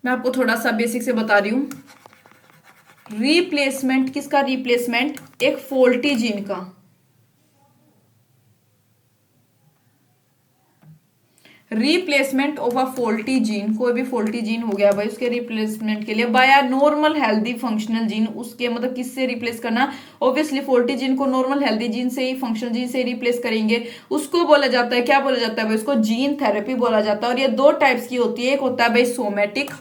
मैं आपको थोड़ा सा बेसिक से बता रही हूँ। रिप्लेसमेंट किसका, रिप्लेसमेंट एक फॉल्टी जीन का। Replacement of a faulty gene, कोई भी फॉल्टी जीन हो गया भाई, उसके रिप्लेसमेंट के लिए by a normal healthy functional gene, उसके मतलब किससे रिप्लेस करना, ऑब्वियसली फॉल्टी जीन को नॉर्मल हेल्दी जीन से ही, फंक्शनल जीन से ही रिप्लेस करेंगे, उसको बोला जाता है, क्या बोला जाता है भाई, उसको जीन थेरेपी बोला जाता है। और ये दो टाइप्स की होती है, एक होता है भाई सोमेटिक,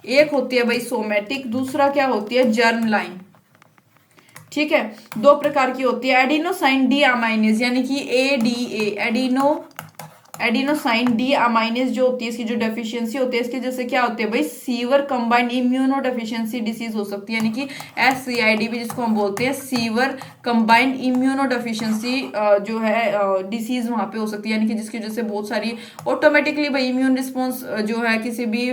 एक होती है भाई सोमेटिक, दूसरा क्या होती है जर्म लाइन। ठीक है, दो प्रकार की होती है। एडिनोसाइन डी अमाइनेज यानी कि ADA, एडिनोसाइन डी अमाइनेज जो होती है, इसकी जो डेफिशिएंसी होती है, इसके जैसे क्या होते हैं भाई, sewer combined immuno deficiency disease हो सकती है, यानी कि SCID भी जिसको हम बोलते हैं, सीवर कंबाइंड इम्यूनो डेफिशिएंसी जो है डिसीज वहां पे हो सकती है, यानी कि जिसकी वजह से बहुत सारी ऑटोमेटिकली भाई इम्यून रिस्पॉन्स जो है किसी भी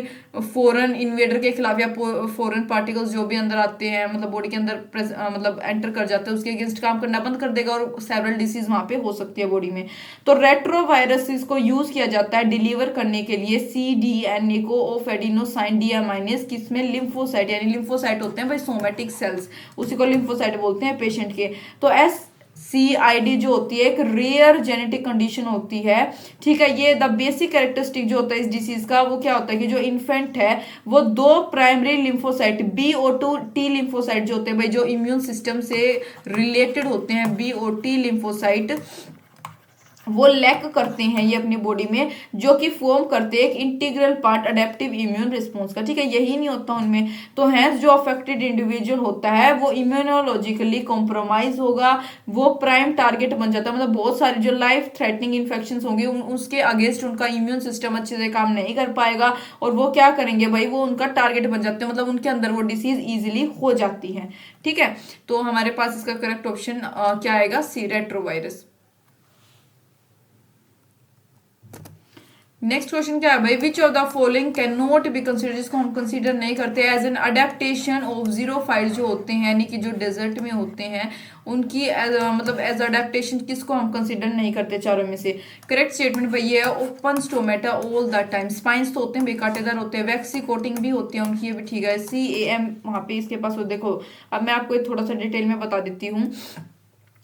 फॉरेन इन्वेडर के खिलाफ या फॉरेन पार्टिकल्स जो भी अंदर आते हैं, मतलब बॉडी के अंदर मतलब एंटर कर जाते हैं, उसके अगेंस्ट काम करना बंद कर देगा और सेवरल डिसीज वहां पे हो सकती है बॉडी में। तो रेट्रोवायरस को यूज किया जाता है डिलीवर करने के लिए cDNA को ऑफ एडिनोसाइन डीअमाइनेज, किसमें, लिम्फोसाइट, यानी लिम्फोसाइट होते हैं भाई सोमेटिक सेल्स, उसी को लिम्फोसाइट बोलते हैं पेशेंट के। तो SCID जो होती है एक रेयर जेनेटिक कंडीशन होती है। ठीक है, ये द बेसिक कैरेक्टरिस्टिक जो होता है इस डिसीज का, वो क्या होता है कि जो इन्फेंट है वो दो प्राइमरी लिम्फोसाइट B और T लिम्फोसाइट जो होते हैं भाई, जो इम्यून सिस्टम से रिलेटेड होते हैं, B और T लिम्फोसाइट वो लैक करते हैं ये अपनी बॉडी में, जो कि फॉर्म करते हैं एक integral part adaptive immune response का। ठीक है, यही नहीं होता उनमें, तो हैंस जो अफेक्टेड इंडिविजुअल होता है वो इम्यूनोलॉजिकली कॉम्प्रोमाइज होगा, वो प्राइम टारगेट बन जाता है, मतलब बहुत सारे जो लाइफ थ्रेटनिंग इन्फेक्शन होंगे उसके अगेंस्ट उनका इम्यून सिस्टम अच्छे से काम नहीं कर पाएगा, और वो क्या करेंगे भाई, वो उनका टारगेट बन जाते हैं, मतलब उनके अंदर वो डिसीज इजिली हो जाती है। ठीक है, तो हमारे पास इसका करेक्ट ऑप्शन क्या आएगा, सी, रेट्रोवायरस। नेक्स्ट क्वेश्चन क्या है भाई, which of the following can not be consider, जिसको हम कंसीडर नहीं करते as an adaptation of xerophyte जो होते हैं, यानी कि जो डेजर्ट में होते हैं उनकी मतलब एज अडेप्टेशन किसको हम कंसीडर नहीं करते चारों में से। करेक्ट स्टेटमेंट भाई ये है, open stomata all the time, spines तो होते हैं बेकांटेदार होते हैं, वैक्सी कोटिंग भी होती है उनकी, ये भी ठीक है, CAM वहां पे इसके पास वो देखो, अब मैं आपको थोड़ा सा डिटेल में बता देती हूँ।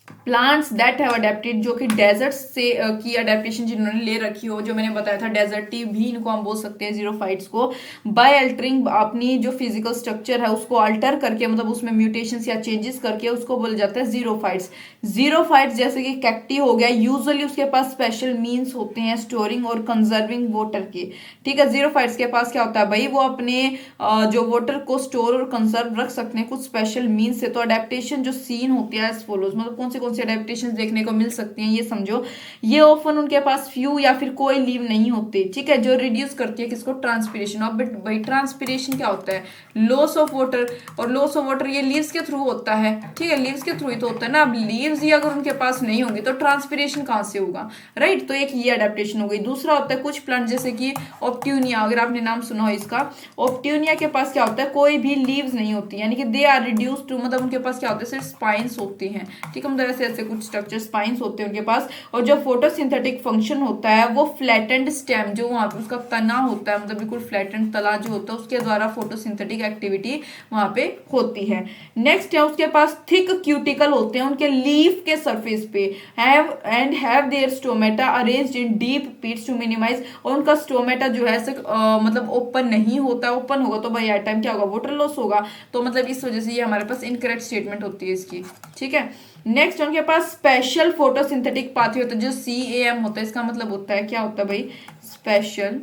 प्लांट्स दैट हैव अडेप्टेड, जो कि डेजर्ट से की अडेप्टेशन जिन्होंने ले रखी हो, जो मैंने बताया था डेजर्टी भी इनको हम बोल सकते हैं जीरोफाइट्स को, बाय अल्टरिंग, अपनी जो फिजिकल स्ट्रक्चर है उसको अल्टर करके, मतलब उसमें म्यूटेशंस या चेंजेस करके, उसको बोला जाता है जीरोफाइट्स। जीरोफाइट्स जैसे कि कैक्टी हो गया, यूजुअली उसके पास स्पेशल मीन्स होते हैं स्टोरिंग और कंजर्विंग वाटर के। ठीक है, जीरोफाइट्स के पास क्या होता है भाई, वो अपने जो वाटर को स्टोर और कंजर्व रख सकते हैं कुछ स्पेशल मीन्स से। तो अडेप्टेशन जो सीन होती है एज फॉलोज, मतलब कौन से अडेप्टेशन देखने को मिल सकती हैं ये समझो। ये ऑफन उनके पास फ्यू या फिर कोई लीव नहीं होते, ठीक है, जो रिड्यूस करती है किसको, ट्रांसपीरेशन। और बट भाई ट्रांसपीरेशन क्या होता है, लॉस ऑफ वाटर, और लॉस ऑफ वाटर ये लीव्स के थ्रू होता है, ठीक है, लीव्स के थ्रू ही तो होता है ना। अब लीव्स ही अगर उनके पास नहीं होंगे तो ट्रांसपीरेशन कहाँ से होगा, राइट। तो एक ये अडेप्टेशन हो गई। दूसरा होता है कुछ प्लांट जैसे कि ऑप्ट्यूनिया, अगर आपने नाम सुना हो इसका, ऑप्ट्यूनिया के पास क्या होता है, कोई भी लीव्स नहीं होती, यानी कि दे आर रिड्यूस टू, मतलब उनके पास क्या होता है, सिर्फ स्पाइंस होती हैं, ठीक है, मतलब ऐसे ऐसे कुछ स्ट्रक्चर स्पाइंस होते हैं उनके पास। और जो फोटोसिंथेटिक फंक्शन होता है वो फ्लैटेंड स्टेम, जो वहां पे उसका तना होता है, मतलब बिल्कुल फ्लैटेंड तला जो होता है, उसके द्वारा फोटोसिंथेटिक एक्टिविटी वहां पे होती है। नेक्स्ट है उसके पास थिक क्यूटिकल होते हैं उनके लीफ के सरफेस पे, have their stomata arranged in deep pits to minimise, और उनका स्टोमेटा जो है मतलब ओपन नहीं होता, ओपन होगा तो भाई टाइम क्या होगा, वाटर लॉस होगा। तो मतलब इस वजह से ये हमारे पास इनकरेक्ट स्टेटमेंट होती है इसकी, ठीक है। नेक्स्ट उनके पास स्पेशल फोटोसिंथेटिक पाथवे होता है, जो CAM होता है, इसका मतलब होता है क्या होता है भाई, स्पेशल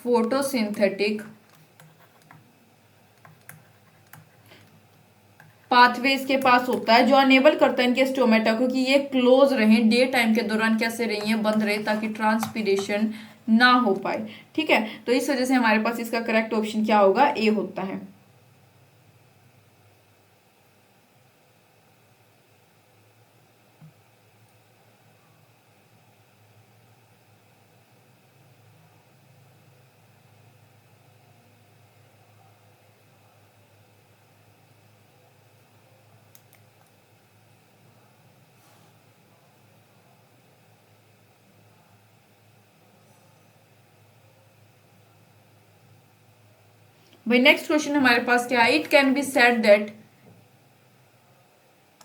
फोटोसिंथेटिक पाथवे इसके पास होता है, जो अनेबल करता है इनके स्टोमेटा को कि ये क्लोज रहें, डे टाइम के दौरान कैसे रही है, बंद रहे, ताकि ट्रांसपीरेशन ना हो पाए, ठीक है। तो इस वजह से हमारे पास इसका करेक्ट ऑप्शन क्या होगा, ए होता है। भाई नेक्स्ट क्वेश्चन हमारे पास क्या है, it can be said that,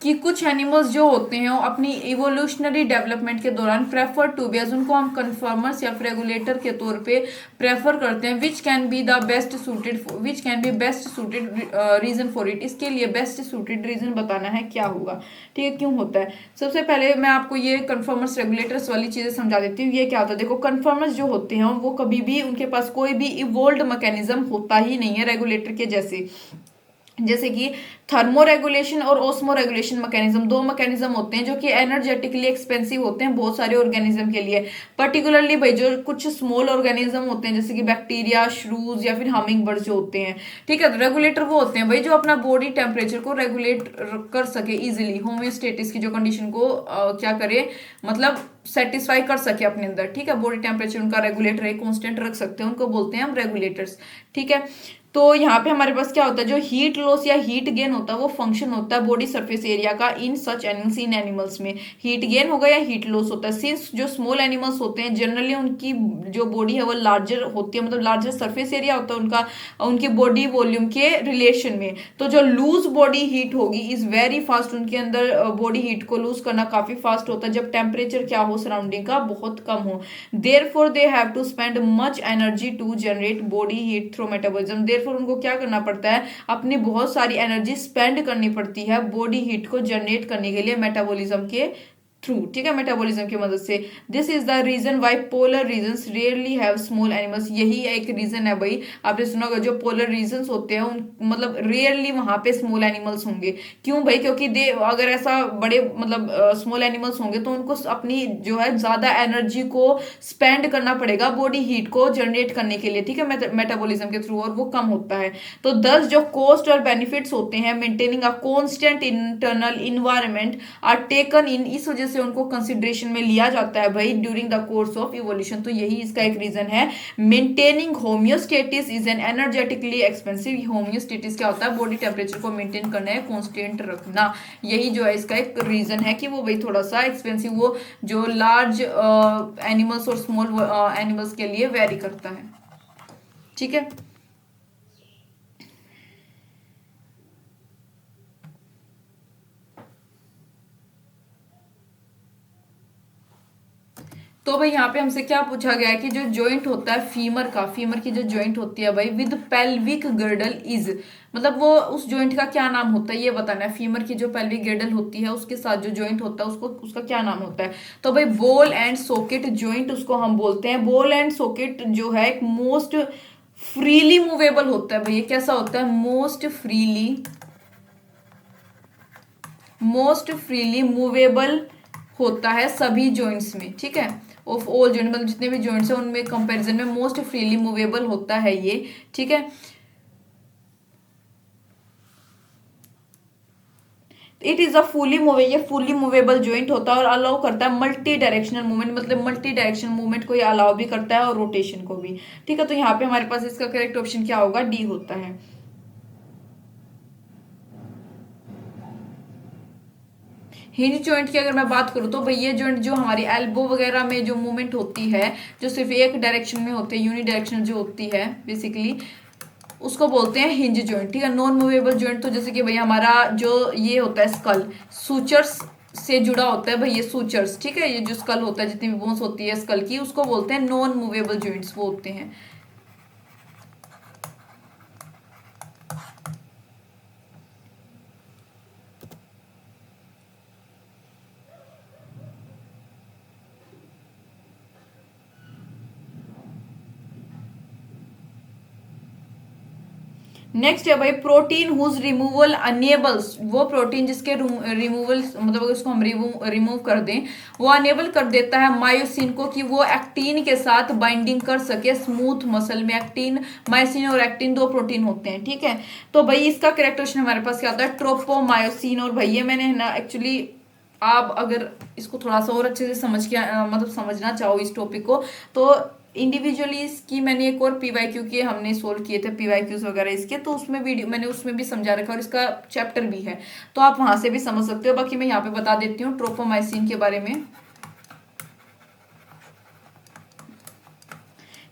कि कुछ एनिमल्स जो होते हैं वो अपनी इवोल्यूशनरी डेवलपमेंट के दौरान प्रेफर टू बी, उनको हम कन्फर्मर्स या रेगुलेटर के तौर पे प्रेफर करते हैं, which can be the best suited, which can be best suited reason for it, इसके लिए बेस्ट सूटेड रीजन बताना है क्या होगा, ठीक है, क्यों होता है। सबसे पहले मैं आपको ये कन्फर्मर्स रेगुलेटर्स वाली चीजें समझा देती हूँ। ये क्या होता है, देखो कन्फर्मर्स जो होते हैं वो कभी भी उनके पास कोई भी इवोल्ड मैकेनिज्म होता ही नहीं है रेगुलेटर के जैसे कि थर्मो रेगुलेशन और ओस्मो रेगुलेशन मैकेनिज्म, दो मैकेनिज्म होते हैं जो कि एनर्जेटिकली एक्सपेंसिव होते हैं बहुत सारे ऑर्गेनिज्म के लिए। पर्टिकुलरली भाई जो कुछ स्मॉल ऑर्गेनिज्म होते हैं जैसे कि बैक्टीरिया, श्रूज या फिर हमिंग बर्ड जो होते हैं, ठीक है। रेगुलेटर वो होते हैं भाई जो अपना बॉडी टेम्परेचर को रेगुलेट कर सके इजिली, होम्योस्टेटिस की जो कंडीशन को क्या करे, मतलब सेटिस्फाई कर सके अपने अंदर, ठीक है। बॉडी टेम्परेचर उनका रेगुलेट रहे, कॉन्स्टेंट रख सकते हैं, उनको बोलते हैं हम रेगुलेटर्स, ठीक है। तो यहाँ पे हमारे पास क्या होता है, जो हीट लॉस या हीट गेन होता है वो फंक्शन होता है बॉडी सरफेस एरिया का इन सच एनिमल्स, इन एनिमल्स में हीट गेन होगा या हीट लॉस होता है। सिंस जो स्मॉल एनिमल्स होते हैं जनरली उनकी जो बॉडी है वो लार्जर होती है, मतलब लार्जर सरफेस एरिया होता है उनका उनकी बॉडी वॉल्यूम के रिलेशन में। तो जो लूज बॉडी हीट होगी इज वेरी फास्ट, उनके अंदर बॉडी हीट को लूज करना काफी फास्ट होता है जब टेम्परेचर क्या हो सराउंडिंग का बहुत कम हो। Therefore they have to spend much energy to generate body heat through metabolism, therefore उनको क्या करना पड़ता है, अपनी बहुत सारी एनर्जी स्पेंड करनी पड़ती है बॉडी हीट को जनरेट करने के लिए मेटाबॉलिज्म के थ्रू, ठीक है, मेटाबॉलिज्म की मदद से। This is the reason why polar regions rarely have small animals, यही एक रीजन है भाई, आपने सुना होगा जो पोलर रीजन्स होते हैं उन मतलब रेयरली वहां पे स्मॉल एनिमल्स होंगे। क्यों भाई, क्योंकि दे अगर ऐसा बड़े मतलब स्मॉल एनिमल्स होंगे तो उनको अपनी जो है ज्यादा एनर्जी को स्पेंड करना पड़ेगा बॉडी हीट को जनरेट करने के लिए, ठीक है, मेटाबॉलिज्म के थ्रू, और वो कम होता है। तो दस जो कॉस्ट और बेनिफिट्स होते हैं maintaining a constant internal environment are taken in, इस वजह से उनको कंसिडरेशन में लिया जाता है भाई during the course of evolution. तो यही इसका एक रीजन है। Maintaining homeostasis is an energetically expensive, homeostasis क्या होता है, बॉडी टेम्परेचर को मेंटेन करना है, कॉन्स्टेंट रखना, यही जो है इसका एक रीजन है कि वो भाई थोड़ा सा एक्सपेंसिव वो जो लार्ज एनिमल्स और स्मॉल एनिमल्स के लिए वेरी करता है, ठीक है। तो भाई यहाँ पे हमसे क्या पूछा गया है कि जो जॉइंट होता है फीमर की जो जॉइंट होती है भाई विद पेल्विक गर्डल इज, मतलब वो उस जॉइंट का क्या नाम होता है ये बताना है। फीमर की जो पेल्विक गर्डल होती है उसके साथ जो जॉइंट होता है उसको उसका क्या नाम होता है। तो भाई बॉल एंड सॉकेट जॉइंट उसको हम बोलते हैं। बॉल एंड सॉकेट जो है एक मोस्ट फ्रीली मूवेबल होता है भाई। ये कैसा होता है, मोस्ट फ्रीली मूवेबल होता है सभी जॉइंट्स में, ठीक है। ऑफ ऑल जॉइंट मतलब जितने भी जॉइंट्स हैं उनमें कंपैरिजन में मोस्ट फ्रीली मूवेबल होता है ये, ठीक है। इट इज अ ये फुली मूवेबल जॉइंट होता है और अलाउ करता है मल्टी डायरेक्शनल मूवमेंट, मतलब मल्टी डायरेक्शनल मूवमेंट को ये अलाउ भी करता है और रोटेशन को भी, ठीक है। तो यहाँ पे हमारे पास इसका करेक्ट ऑप्शन क्या होगा, डी होता है। हिंज जॉइंट की अगर मैं बात करूँ तो भाई ये जॉइंट जो हमारी एल्बो वगैरह में जो मूवमेंट होती है जो सिर्फ एक डायरेक्शन में होती है, यूनि डायरेक्शन जो होती है बेसिकली, उसको बोलते हैं हिंज जॉइंट, ठीक है। नॉन मूवेबल जॉइंट तो जैसे कि भाई हमारा जो ये होता है स्कल, सूचर्स से जुड़ा होता है भाई ये सूचर्स, ठीक है। ये जो स्कल होता है जितनी भी बोन्स होती है स्कल की उसको बोलते हैं नॉन मूवेबल जॉइंट्स, वो होते हैं। नेक्स्ट है भाई प्रोटीन हुज रिमूवल अनेबल्स, वो प्रोटीन जिसके रिमूवल मतलब अगर उसको हम रिमूव कर दें वो अनेबल कर देता है मायोसिन को कि वो एक्टिन के साथ बाइंडिंग कर सके स्मूथ मसल में। एक्टिन, मायोसिन और एक्टिन दो प्रोटीन होते हैं, ठीक है। तो भाई इसका करेक्ट क्वेश्चन हमारे पास क्या होता है, ट्रोपोमायोसिन। और भाई ये मैंने ना एक्चुअली आप अगर इसको थोड़ा सा और अच्छे से समझ के मतलब समझना चाहो इस टॉपिक को तो इंडिविजुअली इसकी मैंने एक और पीवाईक्यू के हमने सोल्व किए थे पीवाईक्यूज वगैरह इसके, तो उसमें वीडियो मैंने उसमें भी समझा रखा और इसका चैप्टर भी है तो आप वहां से भी समझ सकते हो। बाकी मैं यहाँ पे बता देती हूँ ट्रोपोमाइसिन के बारे में।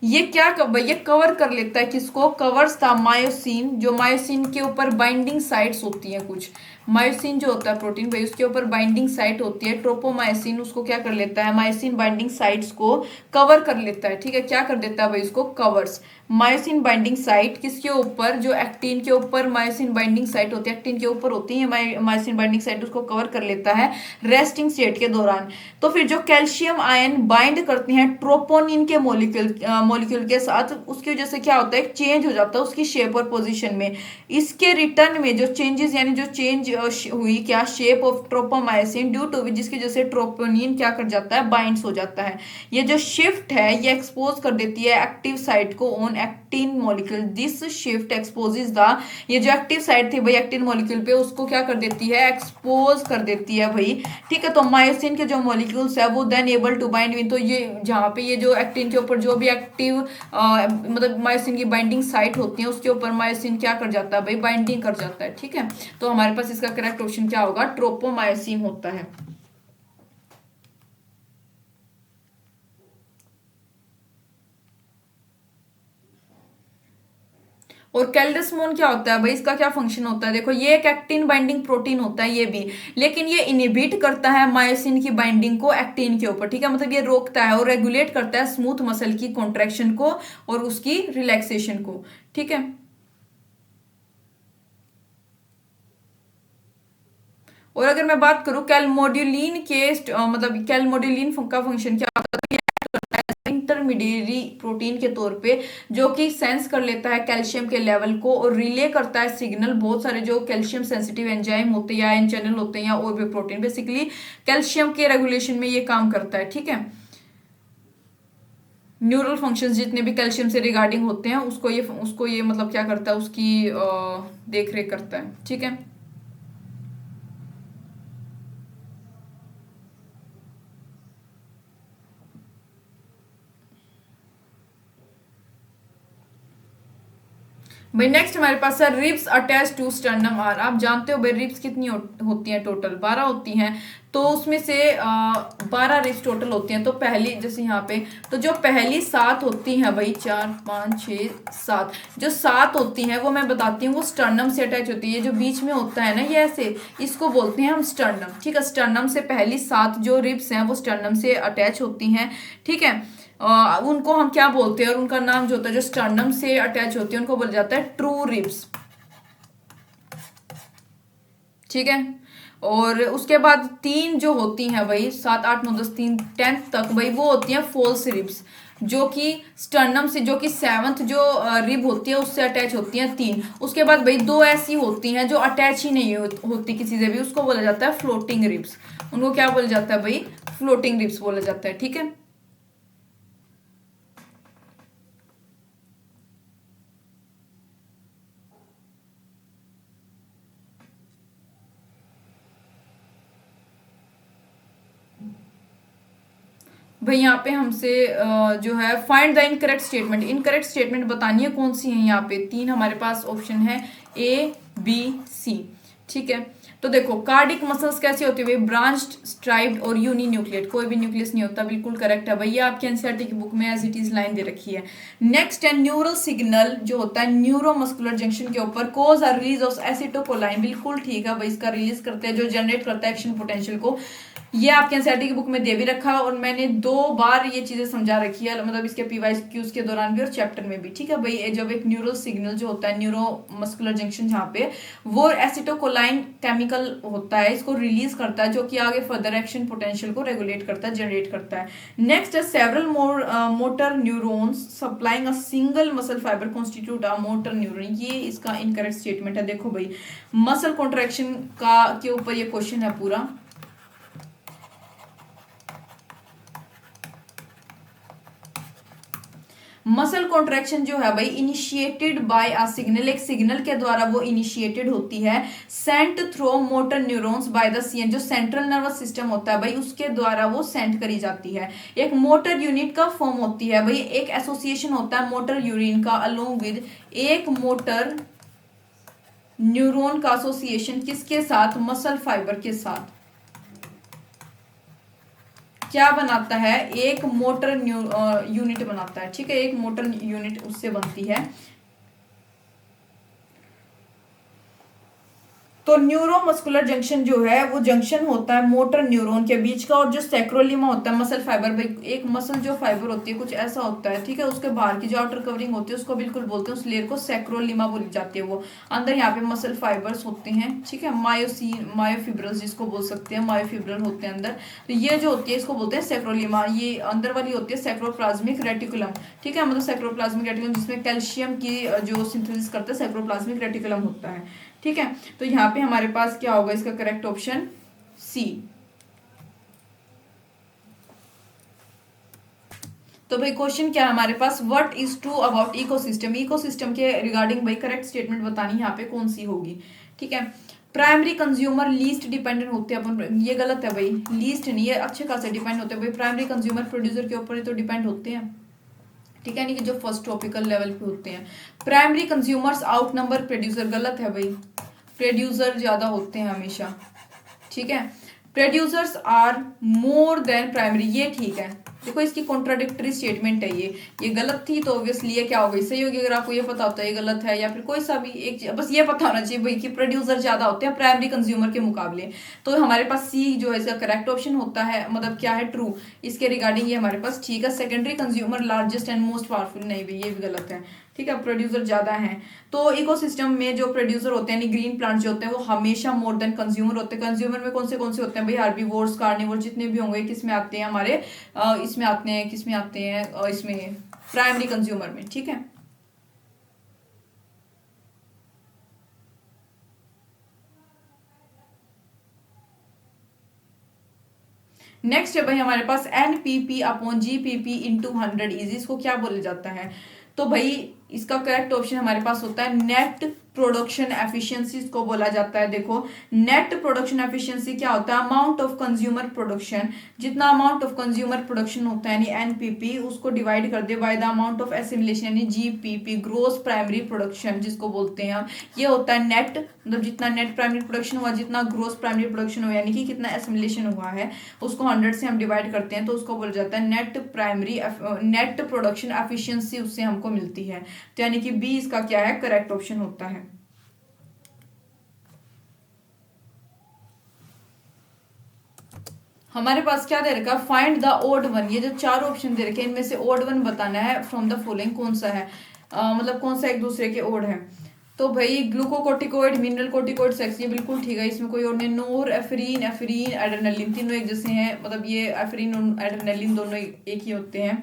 ये क्या ये कवर कर लेता है, किसको कवर्स था, मायोसिन। जो मायोसिन के ऊपर बाइंडिंग साइट्स होती हैं कुछ, मायोसिन जो होता है प्रोटीन भाई उसके ऊपर बाइंडिंग साइट होती है। ट्रोपोमायोसिन उसको क्या कर लेता है, मायोसिन बाइंडिंग साइट्स को कवर कर लेता है, ठीक है। क्या कर देता है भाई उसको, कवर्स। मायोसिन बाइंडिंग साइट किसके ऊपर, जो एक्टिन के ऊपर मायोसिन बाइंडिंग साइट होती है, एक्टिन के ऊपर होती है मायोसिन बाइंडिंग साइट, उसको कवर कर लेता है रेस्टिंग स्टेट के दौरान। तो फिर जो कैल्शियम आयन बाइंड करते हैं ट्रोपोनिन के मॉलिक्यूल के साथ, उसकी वजह से क्या होता है, चेंज हो जाता है उसकी शेप और पोजीशन में। इसके रिटर्न में जो चेंजेस यानी जो चेंज हुई क्या, shape of tropomyosin due to जिसकी वजह से ट्रोपोनिन क्या कर जाता है, बाइंड्स हो जाता है। ये जो शिफ्ट है ये एक्सपोज कर देती है एक्टिव साइट को on actin molecule. This shift exposes the, ये जो एक्टिव साइट थी भाई एक्टिन मॉलिक्यूल पे उसको क्या कर देती है, एक्सपोज कर देती है भाई, ठीक है। तो मायोसिन के जो मॉलिक्यूल्स है वो then able to bind with, तो ये जहाँ पे ये जो एक्टिन के ऊपर जो भी एक्टिव मतलब मायोसिन की बाइंडिंग साइट होती है उसके ऊपर मायोसिन क्या कर जाता है भाई, बाइंडिंग कर जाता है, ठीक है। तो हमारे पास इसका करेक्ट ऑप्शन क्या होगा, ट्रोपोमायोसिन होता है। और कैल्डस्मोन क्या होता है भाई, इसका क्या फंक्शन होता है, देखो ये एक एक्टिन बाइंडिंग प्रोटीन होता है ये भी, लेकिन ये इनिबिट करता है मायोसिन की बाइंडिंग को एक्टिन के ऊपर, ठीक है। मतलब ये रोकता है और रेगुलेट करता है स्मूथ मसल की कॉन्ट्रेक्शन को और उसकी रिलैक्सेशन को, ठीक है। और अगर मैं बात करूं कैलमोड्यूलिन के मतलब कैलमोड्यूलिन का फंक्शन क्या होता है, इंटरमीडिएरी प्रोटीन के तौर पे जो कि सेंस कर लेता है कैल्शियम के लेवल को और रिले करता है सिग्नल बहुत सारे जो कैल्शियम सेंसिटिव एंजाइम होते हैं या आयन चैनल होते हैं या और भी प्रोटीन, बेसिकली कैल्शियम के रेगुलेशन में ये काम करता है, ठीक है। न्यूरल फंक्शंस जितने भी कैल्शियम से रिगार्डिंग होते हैं उसको ये मतलब क्या करता है, उसकी देख रेख करता है, ठीक है। भाई नेक्स्ट हमारे पास है ribs attach to sternum are. आप जानते हो भाई रिब्स कितनी होती हैं, टोटल 12 होती हैं। तो उसमें से 12 रिब्स टोटल होती हैं। तो पहली जैसे यहाँ पे तो जो पहली 7 होती हैं भाई, 4 5 6 7, जो 7 होती हैं वो मैं बताती हूँ, वो स्टर्नम से अटैच होती है। जो बीच में होता है ना ये ऐसे, इसको बोलते हैं हम स्टर्नम। ठीक है, स्टर्नम से पहली 7 जो रिब्स हैं वो स्टर्नम से अटैच होती हैं। ठीक है, उनको हम क्या बोलते हैं, और उनका नाम जो होता है जो स्टर्नम से अटैच होती है उनको बोला जाता है ट्रू रिब्स। ठीक है, और उसके बाद 3 जो होती हैं भाई, 7 8 9 10 3 10th तक भाई, वो होती हैं फॉल्स रिब्स, जो कि स्टर्नम से, जो कि 7th जो रिब होती है उससे अटैच होती हैं 3। उसके बाद भाई 2 ऐसी होती हैं जो अटैच ही नहीं होती किसी से भी, उसको बोला जाता है फ्लोटिंग रिब्स। उनको क्या बोला जाता है भाई, फ्लोटिंग रिब्स बोला जाता है। ठीक है, भाई यहाँ पे हमसे जो है find the incorrect statement, incorrect statement बतानी है कौन सी है। यहाँ पे 3 हमारे पास ऑप्शन है, ए बी सी। ठीक है, तो देखो कार्डिक मसल्स कैसी होती है भाई, ब्रांच्ड, स्ट्राइप्ड और यूनी न्यूक्लिएट, कोई भी न्यूक्लियस नहीं होता, बिल्कुल करेक्ट है भाई। ये आपके एनसीईआरटी की बुक में एज इट इज लाइन दे रखी है। नेक्स्ट है न्यूरल सिग्नल जो होता है न्यूरोमस्कुलर जंक्शन के ऊपर, कोज आर रिलीज ऑफ एसिटोकोलाइन, बिल्कुल ठीक है भाई, इसका रिलीज करते हैं जो जनरेट करता है एक्शन पोटेंशियल को। ये आपके एनसीईआरटी की बुक में दे भी रखा है, और मैंने 2 बार ये चीजें समझा रखी है, मतलब इसके पीवाईक्यूज के दौरान भी और चैप्टर में भी। ठीक है भाई, जब एक न्यूरल सिग्नल जो होता है न्यूरोमस्कुलर जंक्शन जहाँ पे, वो एसिटोकोलाइन केमिकल होता है, इसको रिलीज करता है, जो कि आगे फर्दर एक्शन पोटेंशियल को रेगुलेट करता है, जनरेट करता है। नेक्स्ट है several motor neurons supplying a single muscle fibre constitute a motor neuron. ये इसका इनकरेक्ट स्टेटमेंट है। देखो भाई, मसल कॉन्ट्रैक्शन का के ऊपर ये क्वेश्चन है पूरा। मसल कॉन्ट्रैक्शन जो है भाई इनिशिएटेड बाय अ सिग्नल, एक सिग्नल के द्वारा वो इनिशिएटेड होती है, Saint through motor neurons by the CN, जो सेंट्रल नर्वस सिस्टम होता है भाई उसके द्वारा वो सेंड करी जाती है। एक मोटर यूनिट का फॉर्म होती है भाई, एक एसोसिएशन होता है मोटर यूनिट का अलोंग विद, एक मोटर न्यूरॉन का एसोसिएशन किसके साथ, मसल फाइबर के साथ, क्या बनाता है, एक मोटर यूनिट बनाता है। ठीक है, एक मोटर यूनिट उससे बनती है। तो न्यूरोमस्कुलर जंक्शन जो है वो जंक्शन होता है मोटर न्यूरॉन के बीच का, और जो सैक्रोलिमा होता है मसल फाइबर भाई, एक मसल जो फाइबर होती है कुछ ऐसा होता है। ठीक है, उसके बाहर की जो आउटर कवरिंग होती है उसको बिल्कुल बोलते हैं, उस लेयर को सैक्रोलिमा बोली जाती है। वो अंदर यहाँ पे मसल फाइबर्स होते हैं। ठीक है, मायोफिब्रल्स जिसको बोल सकते हैं, मायोफिब्रल होते हैं अंदर। तो ये जो होती है इसको बोलते हैं सैक्रोलिमा। ये अंदर वाली होती है सैक्रोप्लाज्मिक रेटिकुलम। ठीक है, मतलब सैक्रोप्लाज्मिक रेटिकुलम जिसमें कैल्शियम की जो सिंथेसिस करता है सैक्रोप्लाज्मिक रेटिकुलम होता है। ठीक है, तो यहाँ पे हमारे पास क्या होगा, इसका करेक्ट ऑप्शन सी। तो भाई क्वेश्चन क्या है हमारे पास, what is true about ecosystem, ecosystem के रिगार्डिंग भाई करेक्ट स्टेटमेंट बतानी यहाँ पे कौन सी होगी। ठीक है, प्राइमरी कंज्यूमर लीस्ट डिपेंडेंट होते हैं अपन, ये गलत है भाई, लीस्ट नहीं, ये अच्छे खासे डिपेंड होते हैं भाई। प्राइमरी कंज्यूमर प्रोड्यूसर के ऊपर ही तो डिपेंड होते हैं। ठीक है, नहीं कि जो फर्स्ट टॉपिकल लेवल पे होते हैं। Primary consumers out number producer, गलत है भाई, प्रोड्यूसर ज्यादा होते हैं हमेशा। ठीक है, producers are more than primary, ये ठीक है। देखो इसकी कॉन्ट्राडिक्टरी स्टेटमेंट है ये गलत थी, तो ऑब्वियसली ये क्या होगी, सही होगी। अगर आपको ये पता होता है ये गलत है, या फिर कोई सा भी एक, बस ये पता होना चाहिए भाई कि प्रोड्यूसर ज्यादा होते हैं प्राइमरी कंज्यूमर के मुकाबले। तो हमारे पास सी जो है इसका करेक्ट ऑप्शन होता है, मतलब क्या है, ट्रू। इसके रिगार्डिंग ये हमारे पास ठीक है। Secondary consumer largest and most powerful, नहीं भाई ये भी गलत है। ठीक है, प्रोड्यूसर ज्यादा हैं। तो इकोसिस्टम में जो प्रोड्यूसर होते हैं, ग्रीन प्लांट जो होते हैं, वो हमेशा मोर देन कंज्यूमर होते हैं। कंज्यूमर में कौन से होते हैं भाई, हार्बीवोर्स, कार्निवोर्स, जितने भी होंगे किस में आते हैं हमारे, इसमें आते हैं, किस में आते हैं, इसमें प्राइमरी कंज्यूमर में। ठीक है, नेक्स्ट है भाई हमारे पास NPP upon GPP into 100 is, इसको क्या बोला जाता है। तो भाई इसका करेक्ट ऑप्शन हमारे पास होता है नेट प्रोडक्शन एफिशिएंसी को बोला जाता है। देखो नेट प्रोडक्शन एफिशिएंसी क्या होता है, अमाउंट ऑफ कंज्यूमर प्रोडक्शन, जितना अमाउंट ऑफ कंज्यूमर प्रोडक्शन होता है यानी एनपीपी, उसको डिवाइड कर दे by the amount of assimilation यानी जीपीपी, ग्रोस प्राइमरी प्रोडक्शन जिसको बोलते हैं हम। ये होता है नेट, मतलब जितना नेट प्राइमरी प्रोडक्शन हुआ, जितना ग्रोस प्राइमरी प्रोडक्शन हुआ यानी कि कितना एसिमिलेशन हुआ है, उसको 100 से हम डिवाइड करते हैं तो उसको बोला जाता है नेट प्रोडक्शन एफिशिएंसी, उससे हमको मिलती है। तो यानी कि बी इसका क्या है, करेक्ट ऑप्शन होता है। हमारे पास क्या दे रखा है, फाइंड द ओड वन। ये जो चार ऑप्शन दे रखे हैं इनमें से ओड वन बताना है फ्रॉम द फॉलोइंग, कौन सा है, मतलब कौन सा एक दूसरे के ओड है। तो भाई ग्लूकोकोर्टिकोइड, मिनरल कोर्टिकोइड, सेक्स, ये बिल्कुल ठीक है, इसमें कोई और नहीं। नोर एफरीन, एफरीन, एड्रेनालिन, तीनों एक जैसे हैं, मतलब ये एफरीन और एड्रेनालिन दोनों एक ही होते हैं,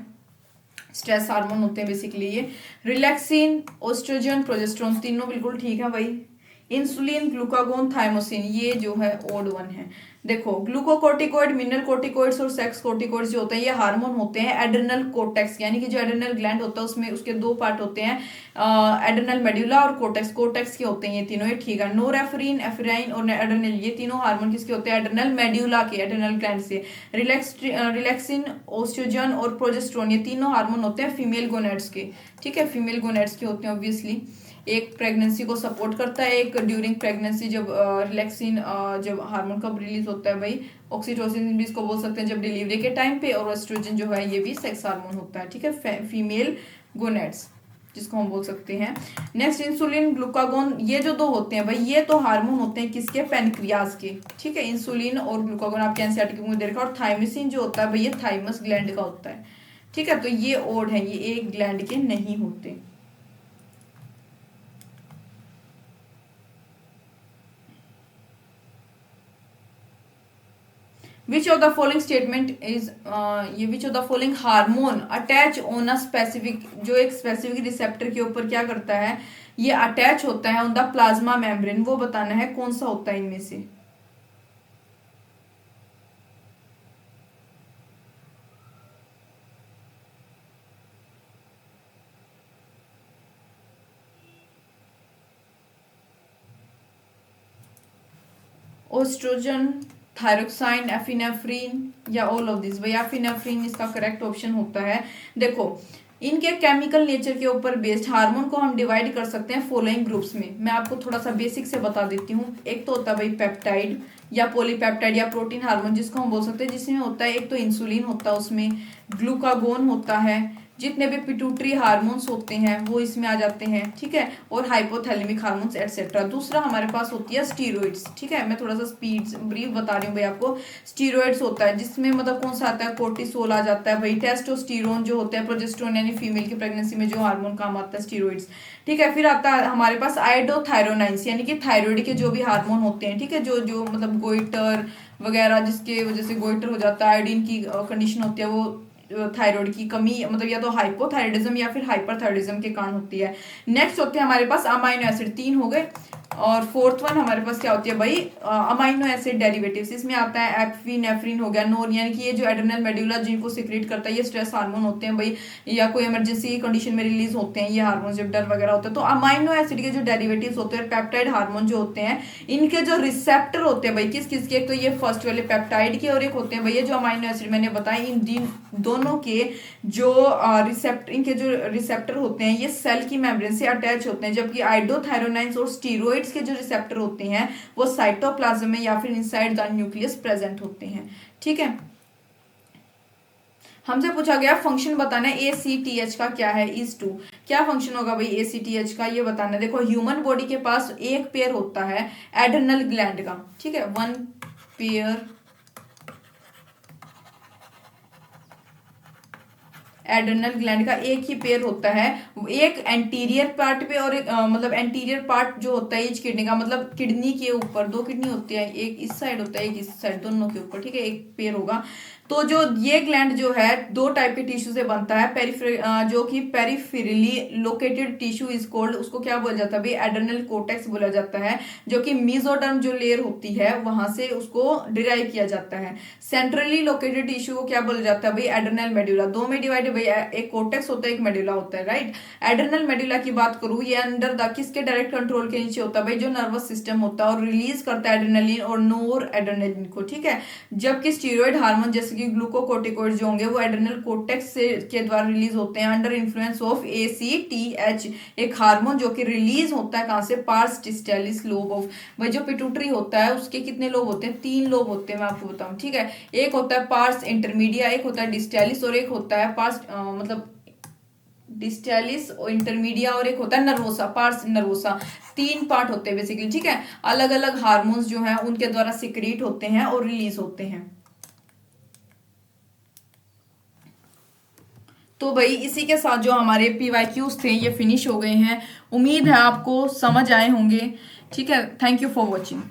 स्ट्रेस हार्मोन होते हैं बेसिकली ये। रिलैक्सिन, ओस्ट्रोजन, प्रोजेस्टेरोन, तीनों बिल्कुल ठीक है भाई। इंसुलिन, ग्लूकागोन, थाइमोसिन, ये जो है ओड वन है। देखो ग्लूकोकोर्टिकोइड, मिनरल कोर्टिकोइड्स और सेक्स कोर्टिकोइड्स जो होते हैं ये हार्मोन होते हैं एड्रेनल कोर्टेक्स, यानी कि जो एड्रेनल ग्लैंड होता है उसमें उसके दो पार्ट होते हैं, एड्रेनल मेड्यूला और कोर्टेक्स, कोर्टेक्स के होते हैं ये तीनों, ये ठीक है। नोरेफ्रिन, एफ्राइन और एड्रेनल, ये तीनों हार्मोन किसके होते हैं, एड्रेनल मेड्यूला के, एड्रेनल ग्लैंड से। रिलैक्सिन, ओस्ट्रोजन और प्रोजेस्टेरोन, ये तीनों हार्मोन होते हैं फीमेल गोनेड्स के, ठीक है, फीमेल गोनेड्स के होते हैं ऑब्वियसली। एक प्रेगनेंसी को सपोर्ट करता है, एक ड्यूरिंग प्रेगनेंसी, जब रिलैक्सिन जब हार्मोन कब रिलीज होता है भाई, ऑक्सीटोसिन भी इसको बोल सकते हैं जब डिलीवरी के टाइम पे, और एस्ट्रोजन जो है ये भी सेक्स हार्मोन होता है, ठीक है, फीमेल गोनेड्स जिसको हम बोल सकते हैं। नेक्स्ट इंसुलिन, ग्लूकागोन, ये जो दो होते हैं भाई ये तो हार्मोन होते हैं किसके, पैनक्रियाज के, ठीक है। इंसुलिन और ग्लूकागोन आपके एनसीईआरटी के दे रखा है। और थाइमिसिन जो होता है भाई ये थाइमस ग्लैंड का होता है, ठीक है, तो ये ओड है, ये एक ग्लैंड के नहीं होते। Which of the following statement is ये which of the following hormone attach on a specific, जो एक स्पेसिफिक रिसेप्टर के ऊपर क्या करता है, ये अटैच होता है ऑन द प्लाज्मा मेम्ब्रेन, वो बताना है कौन सा होता है इनमें से। ओस्ट्रोजन, थायरोक्साइन, एफिनेफ्रीन या ऑल ऑफ दिस। भाई एफिनेफ्रीन इसका करेक्ट ऑप्शन होता है। देखो इनके केमिकल नेचर के ऊपर बेस्ड हार्मोन को हम डिवाइड कर सकते हैं फॉलोइंग ग्रुप्स में। मैं आपको थोड़ा सा बेसिक से बता देती हूँ। एक तो होता है भाई पेप्टाइड या पॉलीपेप्टाइड या प्रोटीन हार्मोन जिसको हम बोल सकते हैं, जिसमें होता है एक तो इंसुलिन होता है, उसमें ग्लूकागोन होता है, जितने भी पिट्यूटरी हार्मोन्स होते हैं वो इसमें आ जाते हैं, ठीक है, और हाइपोथैलेमिक हार्मोन्स एटसेट्रा। दूसरा हमारे पास होती है स्टीरॉइड्स, ठीक है, मैं थोड़ा सा स्पीड ब्रीफ बता रही हूँ भाई आपको। स्टीरॉइड्स होता है जिसमें मतलब कौन सा आता है, कोर्टिसोल आ जाता है भाई, टेस्टोस्टेरोन जो होता है, प्रोजेस्टेरोन यानी फीमेल की प्रेगनेंसी में जो हार्मोन काम आता है स्टीरॉइड्स, ठीक है। फिर आता है हमारे पास आयोडोथायरोनाइन्स यानी कि थायराइड के जो भी हार्मोन होते हैं, ठीक है, जो जो मतलब गोइटर वगैरह जिसके वजह से गोइटर हो जाता है, आयोडीन की कंडीशन होती है, वो थायराइड की कमी मतलब या तो हाइपोथायरिडिज्म या फिर हाइपरथायरिडिज्म के कारण होती है। नेक्स्ट होते हैं हमारे पास अमाइनो एसिड, तीन हो गए। और फोर्थ वन हमारे पास क्या होती है भाई, अमाइनो एसिड डेरिवेटिव्स। इसमें आता है एपिनेफ्रिन हो गया, नोर यानी कि ये जो एड्रेनल मेडुला जिनको सिक्रेट करता है, ये स्ट्रेस हार्मोन होते हैं भाई, या कोई इमरजेंसी कंडीशन में रिलीज होते हैं ये हार्मोन जब डर वगैरह होता है। तो अमाइनो एसिड के जो डेरिवेटिव्स होते हैं, पेप्टाइड हार्मोन जो होते हैं, इनके जो रिसेप्टर होते हैं भाई किस किस के, एक तो ये फर्स्ट वाले पेप्टाइड के और एक होते हैं भैया जो अमाइनो एसिड मैंने बताया, इन दोनों के जो रिसेप्टर, इनके जो रिसेप्टर होते हैं ये सेल की मेम्ब्रेन से अटैच होते हैं, जबकि आयोडोथायरोनाइन्स और स्टीरॉइड्स के जो रिसेप्टर होते हैं वो साइटोप्लाज्म में या फिर इनसाइड द न्यूक्लियस प्रेजेंट होते हैं, ठीक है। हमसे पूछा गया फंक्शन बताना है ACTH का क्या है, इज टू, क्या फंक्शन होगा भाई ACTH का, ये बताना है। देखो ह्यूमन बॉडी के पास एक पेयर होता है एड्रेनल ग्लैंड का, ठीक है, वन पेयर एड्रेनल ग्लैंड का एक ही पेयर होता है, एक एंटीरियर पार्ट पे और एक मतलब एंटीरियर पार्ट जो होता है ईच किडनी का, मतलब किडनी के ऊपर दो किडनी होती है, एक इस साइड होता है एक इस साइड, दोनों के ऊपर, ठीक है, एक पेयर होगा। तो जो ये ग्लैंड जो है दो टाइप के टिश्यू से बनता है। जो कि peripherally located tissue is called, उसको क्या बोला जाता है भाई, एड्रेनल कोर्टेक्स बोला जाता है, जो कि मेसोडर्म जो लेयर होती है वहां से उसको डिराइव किया जाता है। सेंट्रली लोकेटेड टिश्यू को क्या बोला जाता है भाई, एड्रेनल मेड्यूला। दो में डिवाइड भाई, एक कोर्टेक्स होता है, एक मेड्यूला होता है, राइट। एड्रेनल मेड्यूला की बात करूं, ये अंडर द किसके डायरेक्ट कंट्रोल के नीचे होता है भाई, जो नर्वस सिस्टम होता है, और रिलीज करता है एड्रेनलिन और नोर एड्रेनलिन को, ठीक है। जबकि स्टीरॉयड हार्मोन जैसे कि ग्लूकोकोर्टिकॉइड जो होंगे वो एड्रेनल कोर्टेक्स से के द्वारा रिलीज होते हैं अंडर इन्फ्लुएंस ऑफ ACTH, एक हार्मोन जो कि रिलीज होता है कहां से, पार्स डिस्टेलिस लोब ऑफ। भाई जो पिट्यूटरी होता है उसके कितने लोब होते हैं, 3 लोब होते हैं, मैं आपको बताऊं, ठीक है। एक होता है पार्स इंटरमीडिया, एक होता है डिस्टेलिस, और एक होता है पार्स मतलब डिस्टेलिस और इंटरमीडिया, और एक होता है नर्वोसा, पार्स नर्वोसा। 3 पार्ट होते हैं बेसिकली, ठीक है। अलग अलग हार्मोन्स जो हैं उनके द्वारा सिक्रीट होते हैं और रिलीज होते हैं। तो भाई इसी के साथ जो हमारे PYQs थे ये फिनिश हो गए हैं। उम्मीद है आपको समझ आए होंगे, ठीक है। Thank you for watching.